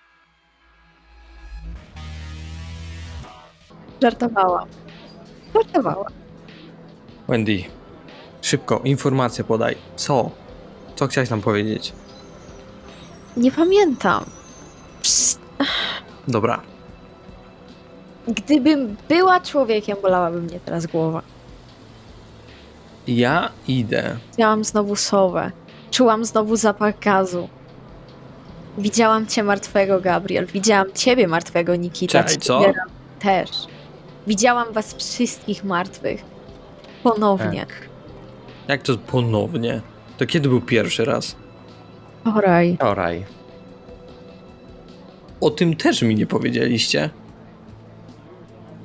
Żartowałam. Żartowałam. Wendy, szybko, informację podaj. Co? Co chciałaś nam powiedzieć? Nie pamiętam. Psst. Dobra. Gdybym była człowiekiem, bolałaby mnie teraz głowa. Ja idę. Widziałam znowu sowę. Czułam znowu zapach gazu. Widziałam cię martwego, Gabriel. Widziałam ciebie martwego, Nikita. Czekaj, co? Ciebie też. Widziałam was wszystkich martwych. Ponownie. Tak. Jak to ponownie? To kiedy był pierwszy raz? Oraj. Oraj. O tym też mi nie powiedzieliście.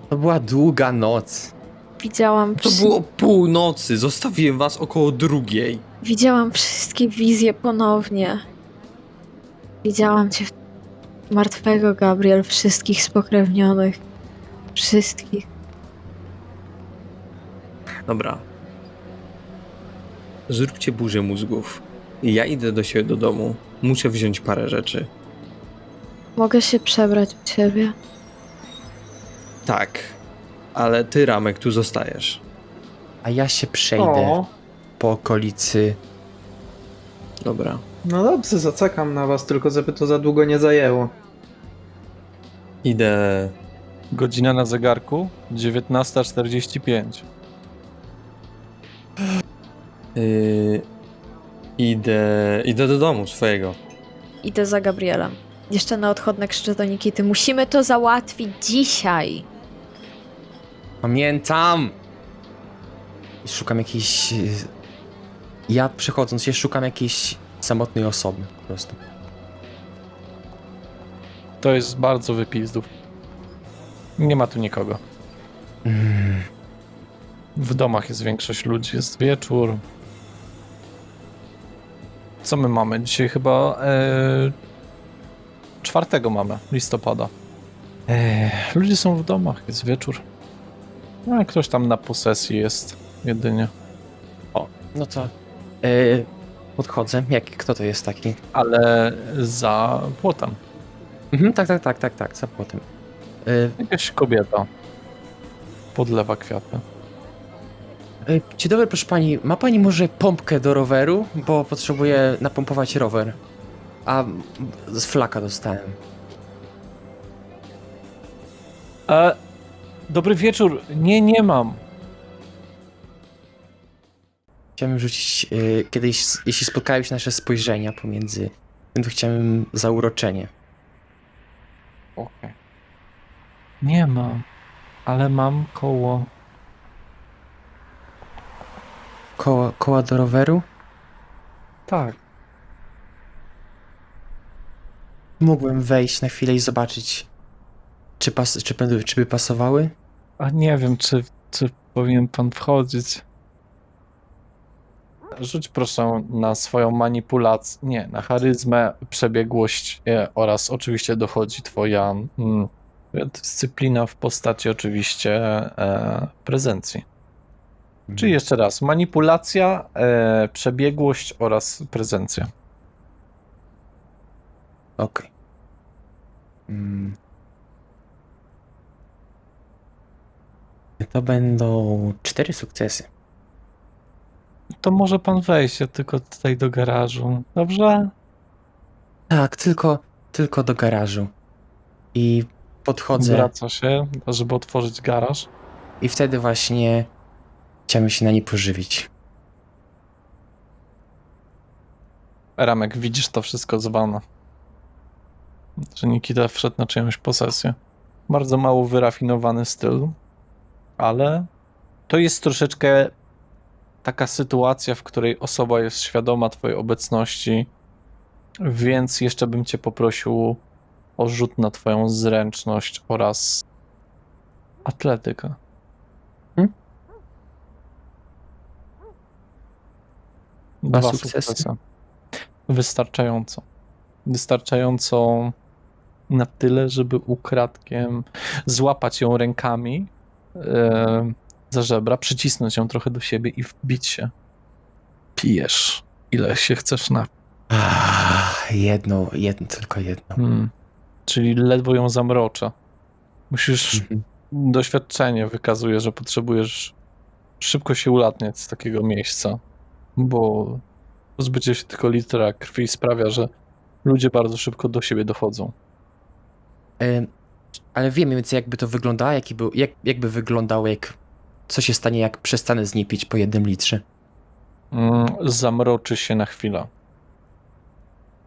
To była długa noc. Widziałam, To było północy, zostawiłem was około 2:00. Widziałam wszystkie wizje ponownie. Widziałam cię martwego, Gabriel. Wszystkich spokrewnionych. Wszystkich. Dobra. Zróbcie burzę mózgów. Ja idę do siebie do domu. Muszę wziąć parę rzeczy. Mogę się przebrać u ciebie. Tak. Ale ty, Ramek, tu zostajesz. A ja się przejdę O, po okolicy. Dobra. no dobrze, zaczekam na was, tylko żeby to za długo nie zajęło. Idę... Godzina na zegarku 19:45. Idę do domu swojego. Idę za Gabrielem. Jeszcze na odchodne krzyczę do Nikity. Musimy to załatwić dzisiaj. Pamiętam! I szukam jakiejś... Ja przechodząc się szukam jakiejś samotnej osoby po prostu. To jest bardzo wypizdów. Nie ma tu nikogo. Mm. W domach jest większość ludzi, jest wieczór. Co my mamy? Dzisiaj chyba 4 mamy listopada. Ludzie są w domach, jest wieczór. No, ktoś tam na posesji jest jedynie. No to... podchodzę. Kto to jest taki? Ale za płotem. Mhm, tak, za płotem. Jakaś kobieta podlewa kwiaty. Dzień dobry, proszę pani. Ma pani może pompkę do roweru? Bo potrzebuję napompować rower. A z flaka dostałem. Dobry wieczór. Nie mam. Chciałem rzucić kiedyś, jeśli spotkały się nasze spojrzenia pomiędzy tym, to chciałem zauroczenie. Okej. Nie mam, ale mam koło. Koła do roweru? Tak. Mógłbym wejść na chwilę i zobaczyć, czy by pasowały? A nie wiem, czy powinien pan wchodzić. Rzuć proszę na swoją manipulację, nie, na charyzmę, przebiegłość oraz oczywiście dochodzi twoja dyscyplina w postaci oczywiście prezencji. Czyli jeszcze raz, manipulacja, przebiegłość oraz prezencja. Okej. To będą 4 sukcesy. To może pan wejść, ja tylko tutaj do garażu, dobrze? Tak, tylko do garażu. I podchodzę Wraca się, żeby otworzyć garaż. i wtedy właśnie chciałem się na nie pożywić. Ramek, widzisz to wszystko z wana. Że Nikita wszedł na czyjąś posesję. Bardzo mało wyrafinowany styl, ale to jest troszeczkę taka sytuacja, w której osoba jest świadoma twojej obecności, więc jeszcze bym cię poprosił o rzut na twoją zręczność oraz atletykę. Dwa sukcesy. Wystarczająco. Wystarczająco na tyle, żeby ukradkiem złapać ją rękami za żebra, przycisnąć ją trochę do siebie i wbić się. Pijesz, ile się chcesz napić. Jedną, tylko jedną. Czyli ledwo ją zamroczę. Musisz... Mhm. Doświadczenie wykazuje, że potrzebujesz szybko się ulatniać z takiego miejsca, bo pozbycie się tylko litra krwi sprawia, że ludzie bardzo szybko do siebie dochodzą. Ale wiem mniej więcej, jakby to wyglądało, jakby wyglądało, co się stanie, jak przestanę z niej pić po 1 litrze. Zamroczy się na chwilę.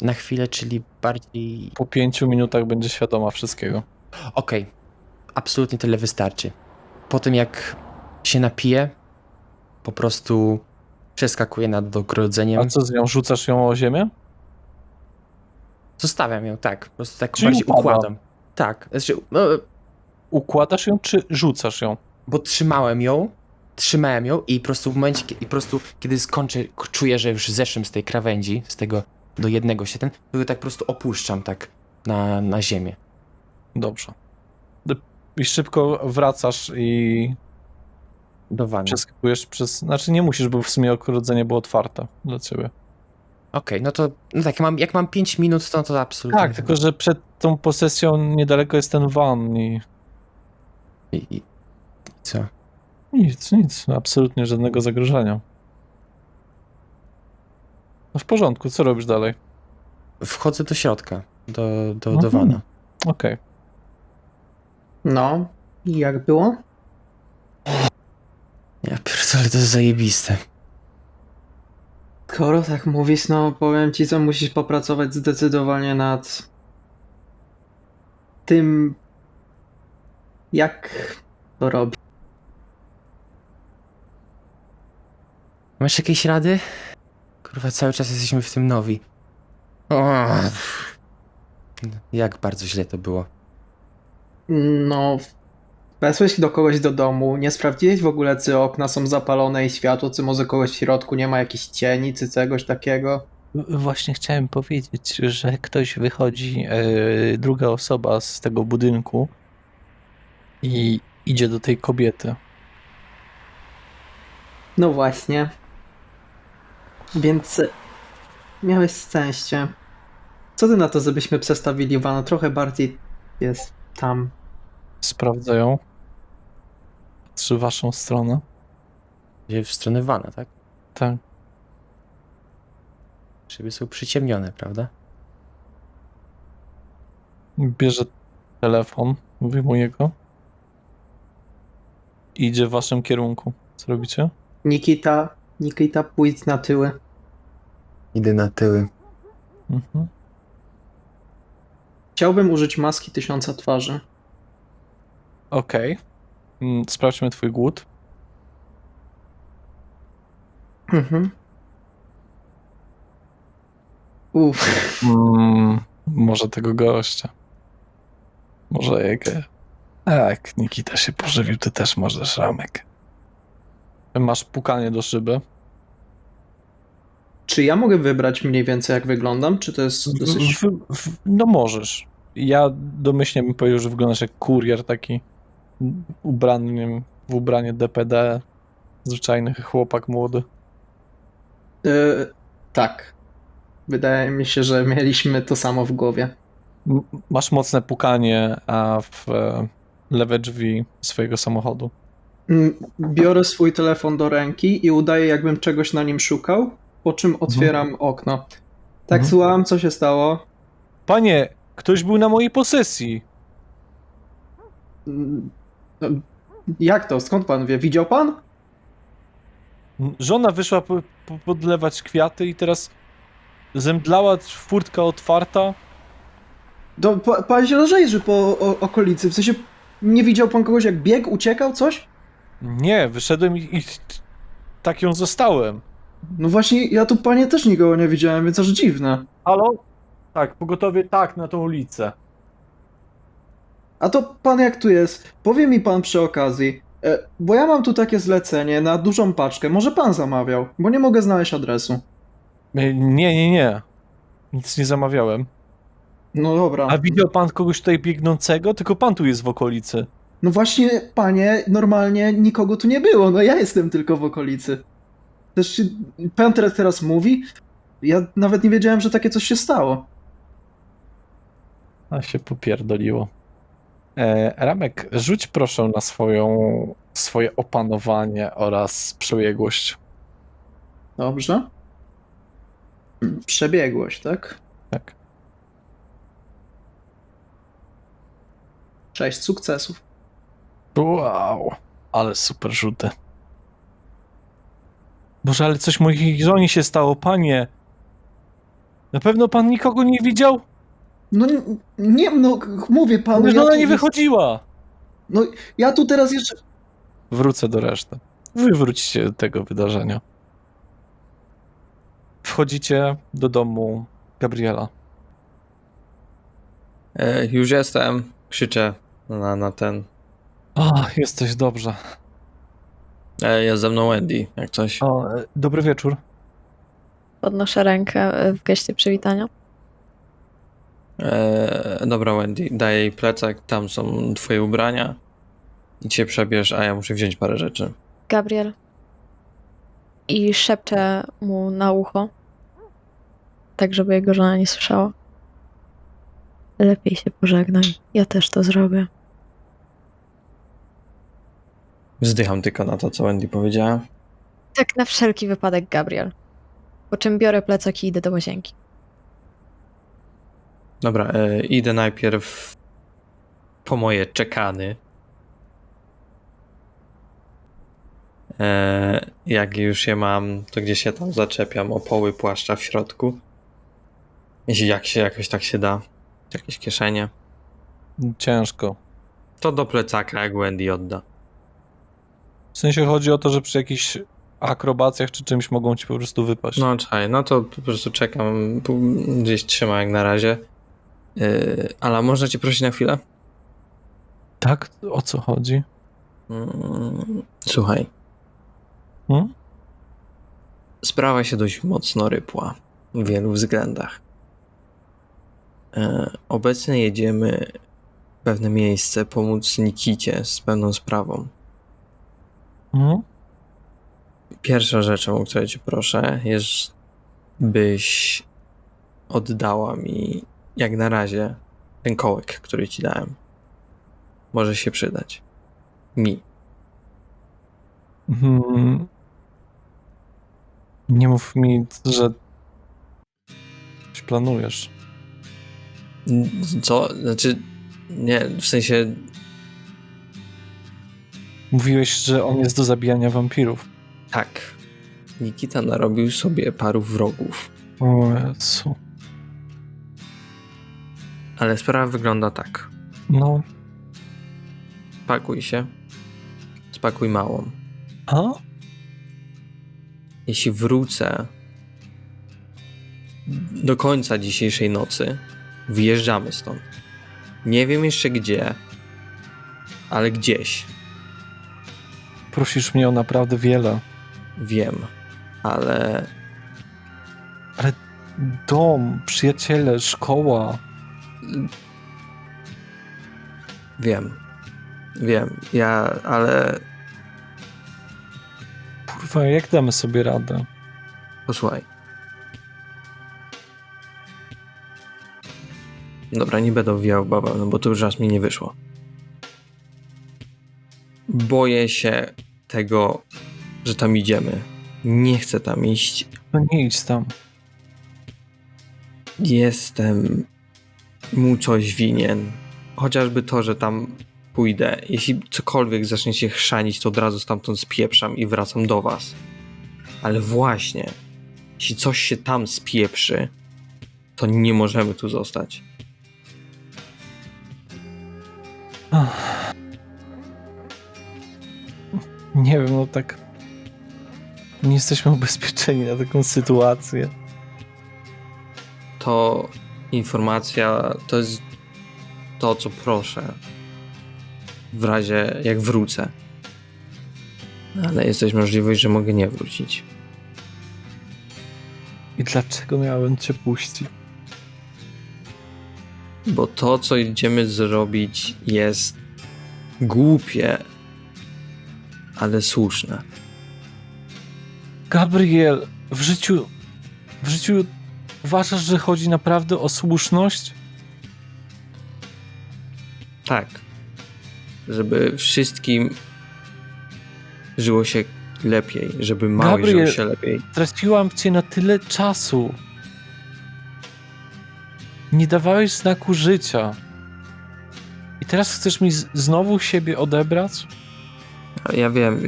Na chwilę, czyli bardziej... Po 5 minutach będzie świadoma wszystkiego. Okej, absolutnie tyle wystarczy. Po tym, jak się napije, po prostu przeskakuję nad ogrodzeniem. A co z nią? Rzucasz ją o ziemię? Zostawiam ją, tak. Po prostu tak Czyli bardziej upada. układam. Tak. Znaczy, no, Układasz ją, czy rzucasz ją? bo trzymałem ją i po prostu w momencie, kiedy skończę, czuję, że już zeszłem z tej krawędzi, z tego do jednego się to tak po prostu opuszczam tak na ziemię. Dobrze. I szybko wracasz i Do wanny. przeskakujesz przez... Znaczy nie musisz, bo w sumie ogrodzenie było otwarte dla ciebie. Okej, no to no tak, jak mam 5 minut, to absolutnie. Tak, tylko że przed tą posesją niedaleko jest ten van i I co? nic, absolutnie żadnego zagrożenia. No w porządku, co robisz dalej? Wchodzę do środka, do Mhm. wana. Okej. No, i jak było? Ja pierdolę, to jest zajebiste. Skoro tak mówisz, no powiem ci, że musisz popracować zdecydowanie nad tym, jak to robić. Masz jakieś rady? Kurwa, cały czas jesteśmy w tym nowi. Jak bardzo źle to było. No, weszłeś do kogoś do domu, nie sprawdziłeś w ogóle, czy okna są zapalone i światło, czy może kogoś w środku nie ma jakichś cieni, czy czegoś takiego. Właśnie chciałem powiedzieć, że ktoś wychodzi, druga osoba z tego budynku i idzie do tej kobiety. No właśnie. Więc miałeś szczęście. Co ty na to, żebyśmy przestawili wana? Trochę bardziej jest tam. Sprawdzają. Patrzy w waszą stronę. Gdzie w stronę wana, tak? Tak. Szyby są przyciemnione, prawda? Bierze telefon, wyjmuje go. I idzie w waszym kierunku. Co robicie? Nikita, pójdź na tyły. Idę na tyły. Mhm. Chciałbym użyć maski 1000 twarzy. Okej. Sprawdźmy twój głód. Mhm. Uff. Może tego gościa. Może jak... Tak, Nikita się pożywił, ty też możesz, Ramek. Masz pukanie do szyby. Czy ja mogę wybrać mniej więcej jak wyglądam, czy to jest dosyć... No możesz. Ja domyślnie bym powiedział, że wyglądasz jak kurier taki ubrany, nie wiem, w ubranie DPD. Zwyczajny chłopak młody. Tak. Wydaje mi się, że mieliśmy to samo w głowie. Masz mocne pukanie w lewe drzwi swojego samochodu. Biorę swój telefon do ręki i udaję, jakbym czegoś na nim szukał, po czym otwieram okno. Tak, Mhm. słucham, co się stało? Panie, ktoś był na mojej posesji. No, jak to? Skąd pan wie? Widział pan? Żona wyszła podlewać kwiaty i teraz zemdlała, furtka otwarta. Pan się rozejrzy po okolicy. W sensie, nie widział pan kogoś, jak biegł, uciekał, coś? Nie, wyszedłem i tak ją zostałem. No właśnie, ja tu panie też nikogo nie widziałem, więc aż dziwne. Halo? Tak, pogotowie tak, na tą ulicę. A to pan jak tu jest? Powie mi pan przy okazji, bo ja mam tu takie zlecenie na dużą paczkę. Może pan zamawiał, bo nie mogę znaleźć adresu. Nie. Nic nie zamawiałem. No dobra. A widział pan kogoś tutaj biegnącego? Tylko pan tu jest w okolicy. No właśnie, panie, normalnie nikogo tu nie było. No ja jestem tylko w okolicy. Też pan teraz mówi, Ja nawet nie wiedziałem, że takie coś się stało. A się popierdoliło. Ramek, rzuć proszę na swoje opanowanie oraz przebiegłość. Dobrze. Przebiegłość, tak? Tak. 6 sukcesów. Wow, ale super rzuty. Boże, ale coś mojej żonie się stało, panie. Na pewno pan nikogo nie widział? No nie, no mówię panu. Moja ja żona tu- nie wychodziła. No ja tu teraz jeszcze... Wrócę do reszty. Wy wrócicie do tego wydarzenia. Wchodzicie do domu Gabriela. Już jestem. Krzyczę na ten. O, jesteś dobrze. Jest ze mną Wendy, jak coś. O, dobry wieczór. Podnoszę rękę w geście przywitania. Dobra, Wendy, daję jej plecak, tam są twoje ubrania. I cię przebierz, a ja muszę wziąć parę rzeczy. Gabriel. I szepczę mu na ucho. Tak, żeby jego żona nie słyszała. Lepiej się pożegnaj. Ja też to zrobię. Wzdycham tylko na to, co Wendy powiedziała. Tak na wszelki wypadek, Gabriel. Po czym biorę plecak i idę do łazienki. Dobra, idę najpierw po moje czekany. Jak już je mam, to gdzieś się tam zaczepiam o poły płaszcza w środku. Jeśli jak się jakoś tak się da. Jakieś kieszenie. Ciężko. To do plecaka, jak Wendy odda. W sensie chodzi o to, że przy jakichś akrobacjach czy czymś mogą ci po prostu wypaść. No czaj, no to po prostu czekam, gdzieś trzymam jak na razie. Ale można cię prosić na chwilę? Tak? O co chodzi? Słuchaj. Hmm? Sprawa się dość mocno rypła w wielu względach. Obecnie jedziemy w pewne miejsce pomóc Nikicie z pewną sprawą. Hmm? Pierwsza rzecz, o której cię proszę, jest, byś oddała mi jak na razie ten kołek, który ci dałem. Może się przydać. Mi. Hmm. Nie mów mi, że coś planujesz. Co? Znaczy, nie, w sensie, Mówiłeś, że on jest do zabijania wampirów. tak. Nikita narobił sobie paru wrogów. O Jezu. Ale sprawa wygląda tak. No. Pakuj się. Spakuj małą. A? Jeśli wrócę do końca dzisiejszej nocy, wyjeżdżamy stąd. Nie wiem jeszcze gdzie, ale gdzieś. Prosisz mnie o naprawdę wiele. Wiem, ale Dom, przyjaciele, szkoła. wiem, ale Kurwa, jak damy sobie radę? posłuchaj. Dobra, nie będę wijał bawełnę, bo to już raz mi nie wyszło. Boję się tego, że tam idziemy. Nie chcę tam iść. No nie idź tam. Jestem mu coś winien. Chociażby to, że tam pójdę. Jeśli cokolwiek zacznie się chrzanić, to od razu stamtąd spieprzam i wracam do was. Ale właśnie, jeśli coś się tam spieprzy, to nie możemy tu zostać. Ach. Nie wiem, no tak. Nie jesteśmy ubezpieczeni na taką sytuację. To informacja, to jest to, o co proszę. W razie jak wrócę. Ale jest też możliwość, że mogę nie wrócić. I dlaczego miałem cię puścić? Bo to, co idziemy zrobić, jest głupie, ale słuszne. Gabriel, w życiu Uważasz, że chodzi naprawdę o słuszność? Tak. Żeby wszystkim żyło się lepiej, żeby małej Gabriel, żyło się lepiej. Traciłam cię na tyle czasu. Nie dawałeś znaku życia. I teraz chcesz mi znowu siebie odebrać? Ja wiem,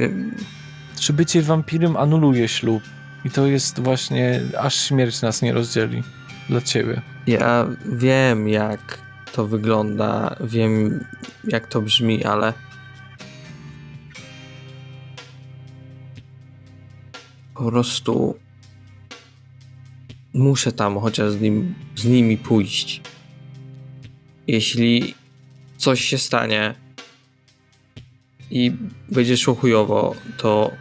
Czy bycie wampirem anuluje ślub? I to jest właśnie, aż śmierć nas nie rozdzieli. Dla ciebie. ja wiem jak to wygląda, wiem jak to brzmi, ale po prostu muszę tam chociaż z nimi pójść. Jeśli coś się stanie i będzie szło chujowo, to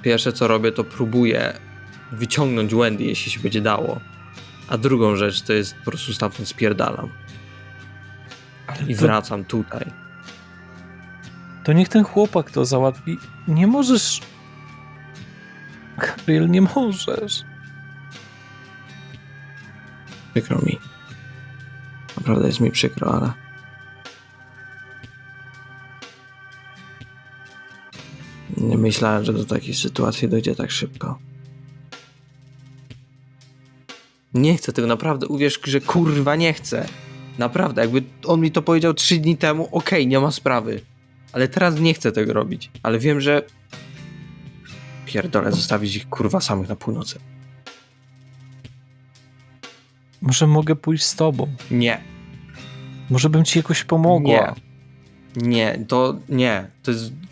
pierwsze co robię, to próbuję wyciągnąć Wendy, jeśli się będzie dało. A drugą rzecz to jest po prostu stamtąd spierdalam i wracam tutaj. To niech ten chłopak to załatwi. Nie możesz... Gabriel, nie możesz. Przykro mi. Naprawdę jest mi przykro, ale nie myślałem, że do takiej sytuacji dojdzie tak szybko. Nie chcę tego, naprawdę. Uwierz, że kurwa nie chcę. Naprawdę, jakby on mi to powiedział 3 dni temu, okej, nie ma sprawy. Ale teraz nie chcę tego robić. Ale wiem, że pierdolę zostawić ich kurwa samych na północy. Może mogę pójść z tobą. Nie. Może bym ci jakoś pomogła. Nie, nie.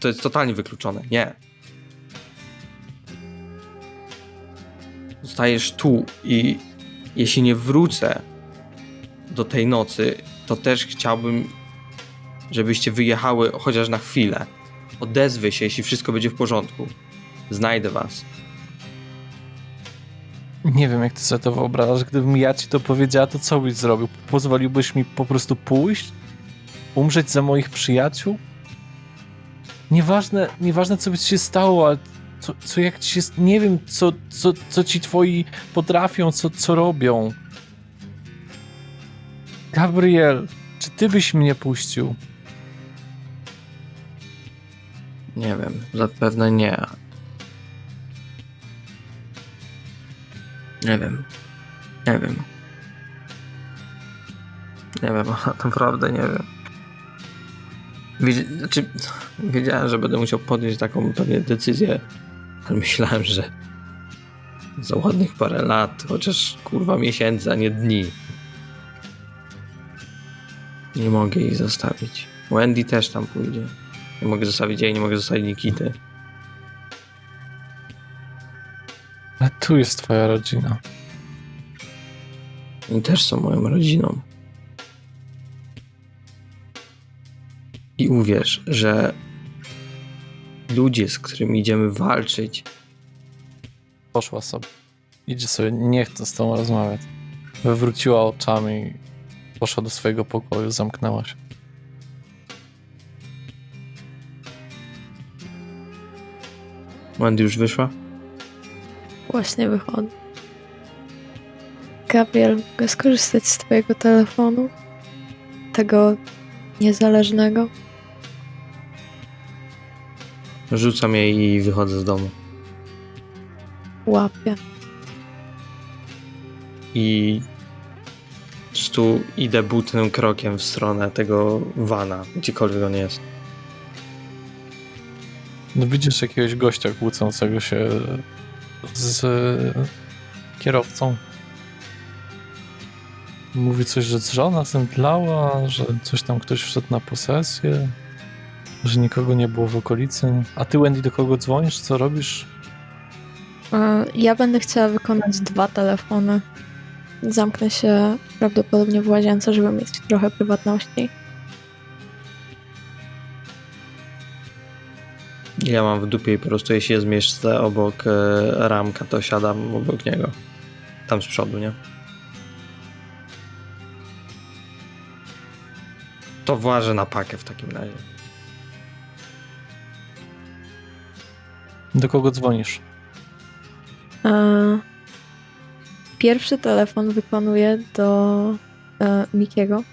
To jest totalnie wykluczone. Nie. Zostajesz tu i jeśli nie wrócę do tej nocy, to też chciałbym, żebyście wyjechały chociaż na chwilę. Odezwę się, jeśli wszystko będzie w porządku. Znajdę was. Nie wiem, jak ty sobie to wyobrażasz. Gdybym ja ci to powiedziała, to co byś zrobił? Pozwoliłbyś mi po prostu pójść? Umrzeć za moich przyjaciół? Nieważne co by ci się stało, ale co jak ci się... Nie wiem, co ci twoi potrafią, co robią. Gabriel, czy ty byś mnie puścił? Nie wiem, zapewne nie. Nie wiem. Nie wiem. Nie wiem, naprawdę nie wiem. Wiedziałem, że będę musiał podjąć taką pewnie decyzję, ale myślałem, że za ładnych parę lat, chociaż kurwa miesięcy, a nie dni. Nie mogę ich zostawić. Wendy też tam pójdzie. Nie mogę zostawić jej, nie mogę zostawić Nikity. Ale tu jest twoja rodzina. Oni też są moją rodziną. I uwierz, że ludzie, z którymi idziemy walczyć, Poszła sobie. Idzie sobie, nie chcę z tobą rozmawiać. Wywróciła oczami, poszła do swojego pokoju, zamknęła się. Wendy już wyszła? Właśnie wychodzę. Gabriel, mogę skorzystać z twojego telefonu? Tego niezależnego? Rzucam jej i wychodzę z domu. Łapię. I po prostu idę butnym krokiem w stronę tego vana, gdziekolwiek on jest. No widzisz jakiegoś gościa kłócącego się z kierowcą. Mówi coś, że żona zemdlała, że coś tam ktoś wszedł na posesję, że nikogo nie było w okolicy. A ty, Wendy, do kogo dzwonisz? Co robisz? Ja będę chciała wykonać 2 telefony. Zamknę się prawdopodobnie w łazience, żeby mieć trochę prywatności. Ja mam w dupie i po prostu jeśli jest miejsce obok Ramka, to siadam obok niego. Tam z przodu, nie? To włażę na pakę w takim razie. Do kogo dzwonisz? Pierwszy telefon wykonuję do Mikiego.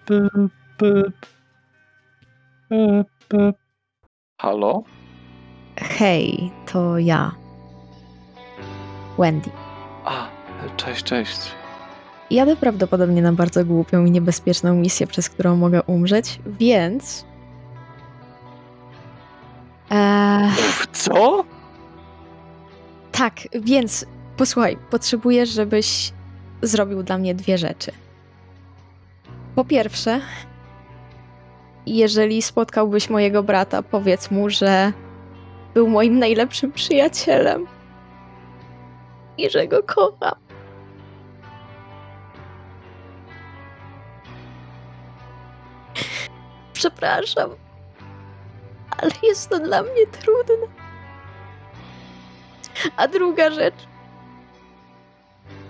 Pyp, pyp. Pyp, pyp. Halo? Hej, to ja. Wendy. A, cześć. Jadę prawdopodobnie na bardzo głupią i niebezpieczną misję, przez którą mogę umrzeć, więc... Co? Tak, więc posłuchaj, potrzebuję, żebyś zrobił dla mnie 2 rzeczy. Po pierwsze, jeżeli spotkałbyś mojego brata, powiedz mu, że był moim najlepszym przyjacielem i że go kocham. Przepraszam, ale jest to dla mnie trudne. A druga rzecz.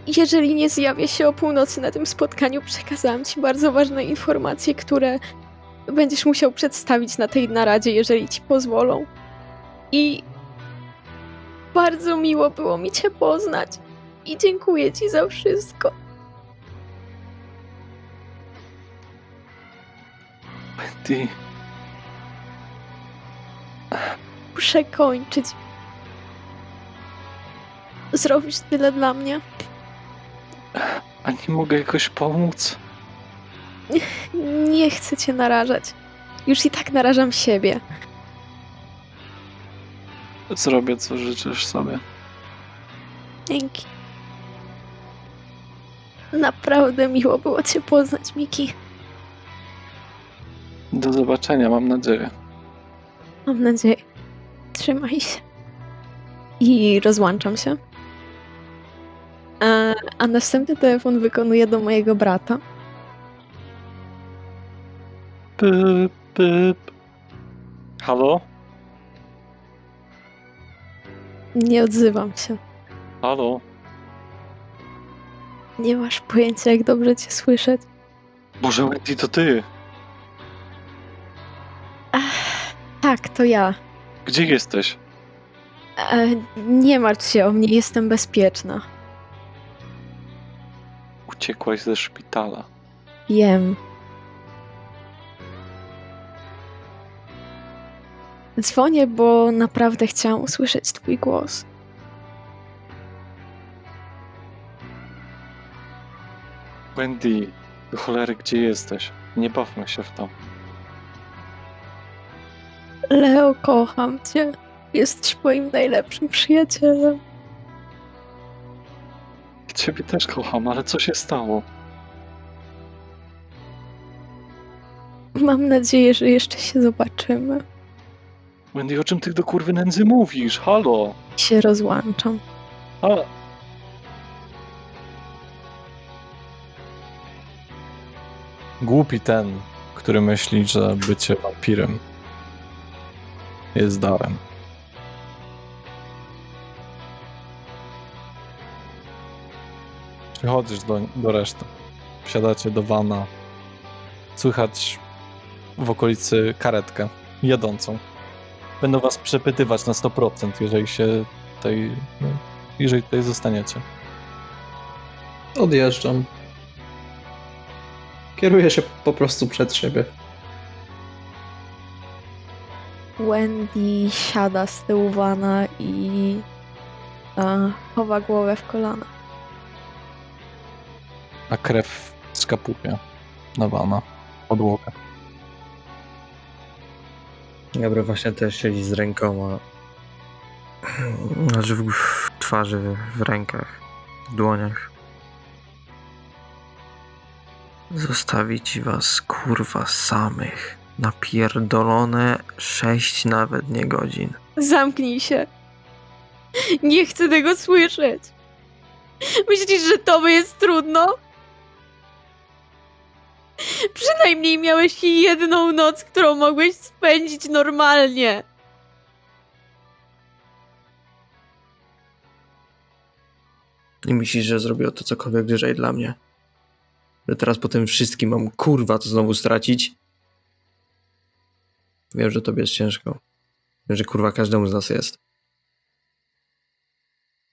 Jeżeli nie zjawię się o północy na tym spotkaniu, przekazałam ci bardzo ważne informacje, które będziesz musiał przedstawić na tej naradzie, jeżeli ci pozwolą. I bardzo miło było mi cię poznać. I dziękuję ci za wszystko. Wendy. Muszę kończyć. Zrobisz tyle dla mnie? A nie mogę jakoś pomóc? Nie chcę cię narażać. Już i tak narażam siebie. Zrobię, co życzysz sobie. Dzięki. Naprawdę miło było cię poznać, Miki. Do zobaczenia, mam nadzieję. Mam nadzieję. Trzymaj się. I rozłączam się. A następny telefon wykonuję do mojego brata. Pyp, pyp. Halo? Nie odzywam się. Halo? Nie masz pojęcia, jak dobrze cię słyszeć. Boże, Wendy, to ty. Tak, to ja. Gdzie jesteś? Nie martw się o mnie, jestem bezpieczna. Uciekłaś ze szpitala. Wiem. Dzwonię, bo naprawdę chciałam usłyszeć twój głos. Wendy, do cholery, gdzie jesteś? Nie bawmy się w to. Leo, kocham cię. Jesteś moim najlepszym przyjacielem. Ciebie też kocham, ale co się stało? Mam nadzieję, że jeszcze się zobaczymy. Wendy, o czym ty do kurwy nędzy mówisz? Halo? Się rozłączam. A... Głupi ten, który myśli, że bycie wampirem jest darem. Przychodzisz do reszty. Wsiadacie do vana. Słychać w okolicy karetkę jadącą. Będą was przepytywać na 100%, jeżeli tutaj zostaniecie. Odjeżdżam. Kieruję się po prostu przed siebie. Wendy siada z tyłu vana i chowa głowę w kolana. A krew skapuje na vana, podłogę. Dobra, właśnie też siedzi z rękoma. Znaczy w twarzy, w rękach, w dłoniach. Zostawić was, kurwa, samych. Napierdolone 6 nawet nie godzin. Zamknij się. Nie chcę tego słyszeć. Myślisz, że tobie jest trudno? Przynajmniej miałeś jedną noc, którą mogłeś spędzić normalnie. I myślisz, że zrobiło to cokolwiek wyżej dla mnie? Że teraz po tym wszystkim mam kurwa to znowu stracić? Wiem, że tobie jest ciężko. Wiem, że kurwa każdemu z nas jest.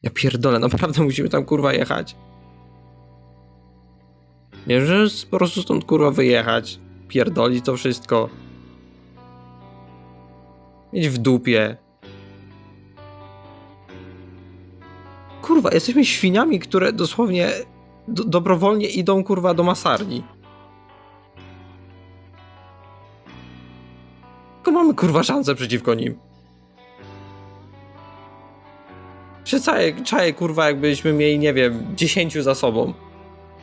Ja pierdolę, naprawdę musimy tam kurwa jechać. Nie, że po prostu stąd kurwa wyjechać. Pierdoli to wszystko. Mieć w dupie. Kurwa, jesteśmy świniami, które dosłownie dobrowolnie idą kurwa do masarni. Tylko mamy kurwa szansę przeciwko nim. Przy całej kurwa jakbyśmy mieli, nie wiem, 10 za sobą.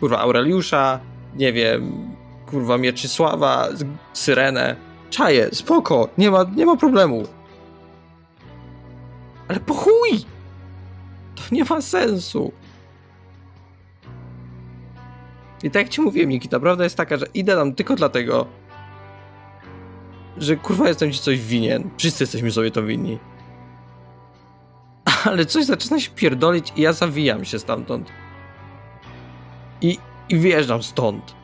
Kurwa Aureliusza, nie wiem, kurwa Mieczysława, Syrenę. Czaję, spoko, nie ma problemu. Ale po chuj! To nie ma sensu. I tak jak ci mówiłem, Nikita, prawda jest taka, że idę tam tylko dlatego, że kurwa jestem ci coś winien. Wszyscy jesteśmy sobie to winni. Ale coś zaczyna się pierdolić i ja zawijam się stamtąd. I wyjeżdżam stąd.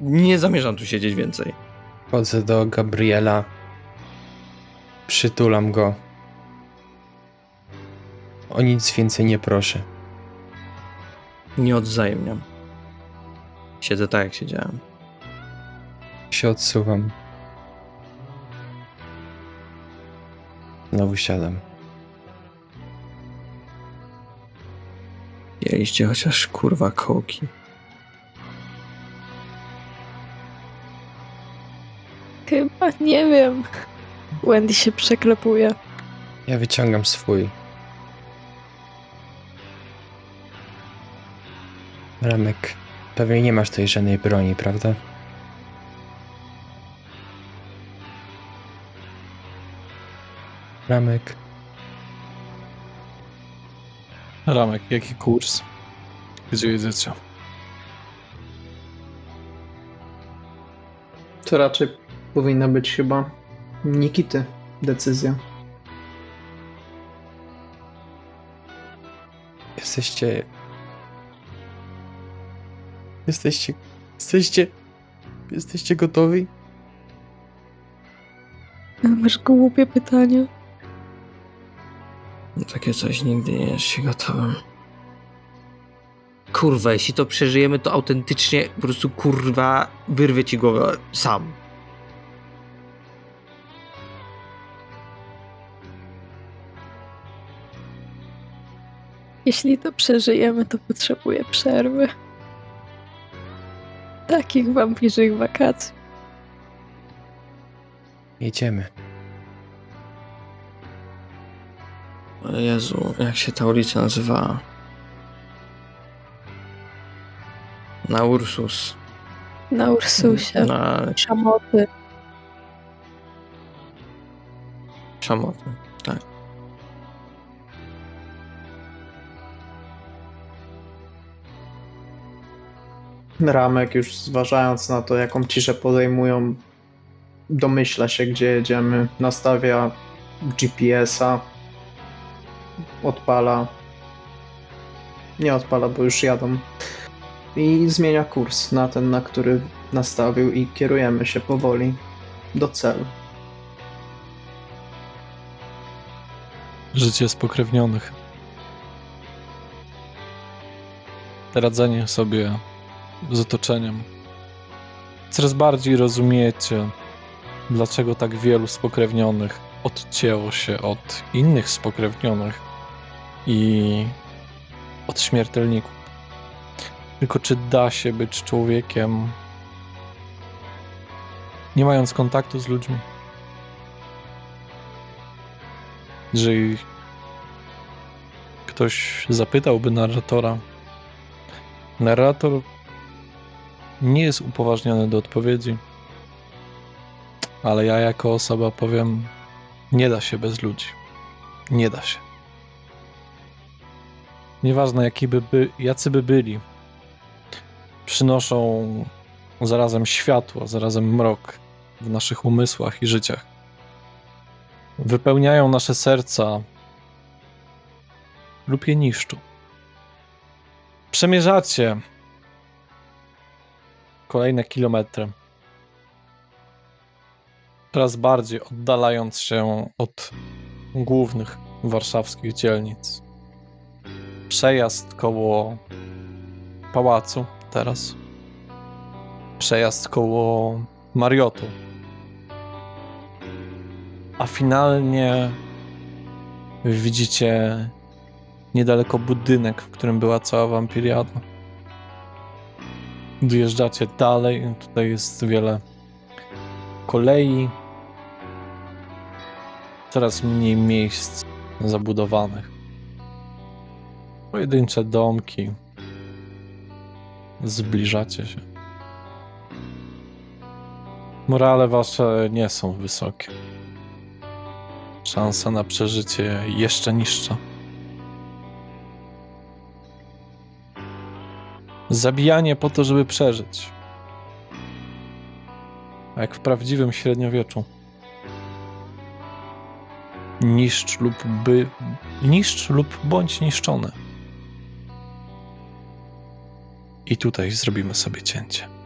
Nie zamierzam tu siedzieć więcej. Chodzę do Gabriela. Przytulam go. O nic więcej nie proszę. Nie odwzajemniam. Siedzę tak, jak siedziałem. Się odsuwam. Znowu siadam. Mieliście chociaż kurwa kołki. Chyba nie wiem. Wendy się przeklepuje. Ja wyciągam swój. Ramek, pewnie nie masz tej żadnej broni, prawda? Ramek, Ramek, jaki kurs? Gdzie jedziecie? To raczej powinna być chyba Nikity decyzja. jesteście... Jesteście gotowi? Masz głupie pytania. No takie coś nigdy nie jest się gotowym. Kurwa, jeśli to przeżyjemy, to autentycznie po prostu kurwa wyrwę ci głowę sam. Jeśli to przeżyjemy, to potrzebuję przerwy. Takich wampirzych wakacji. Jedziemy. O Jezu, jak się ta ulica nazywa? Na Ursus. Na Ursusie. Na Szamoty. Szamoty, tak. Ramek, już zważając na to, jaką ciszę podejmują, domyśla się, gdzie jedziemy, nastawia GPS-a, odpala. Nie odpala, bo już jadą. I zmienia kurs na ten, na który nastawił, i kierujemy się powoli do celu. Życie spokrewnionych. Radzenie sobie z otoczeniem. Coraz bardziej rozumiecie, dlaczego tak wielu spokrewnionych odcięło się od innych spokrewnionych i od śmiertelników. Tylko czy da się być człowiekiem, nie mając kontaktu z ludźmi? Jeżeli ktoś zapytałby narratora, narrator nie jest upoważniony do odpowiedzi, ale ja jako osoba powiem, nie da się bez ludzi. Nie da się. Nieważne jacy by byli, przynoszą zarazem światło, zarazem mrok w naszych umysłach i życiach. Wypełniają nasze serca lub je niszczą. Przemierzacie kolejne kilometry, coraz bardziej oddalając się od głównych warszawskich dzielnic. Przejazd koło pałacu teraz. Przejazd koło Mariotu. A finalnie widzicie niedaleko budynek, w którym była cała wampiriada. Dojeżdżacie dalej, tutaj jest wiele kolei. Coraz mniej miejsc zabudowanych. Pojedyncze domki. Zbliżacie się. Morale wasze nie są wysokie. Szansa na przeżycie jeszcze niższa. Zabijanie po to, żeby przeżyć. Jak w prawdziwym średniowieczu. Niszcz lub bądź niszczony. I tutaj zrobimy sobie cięcie.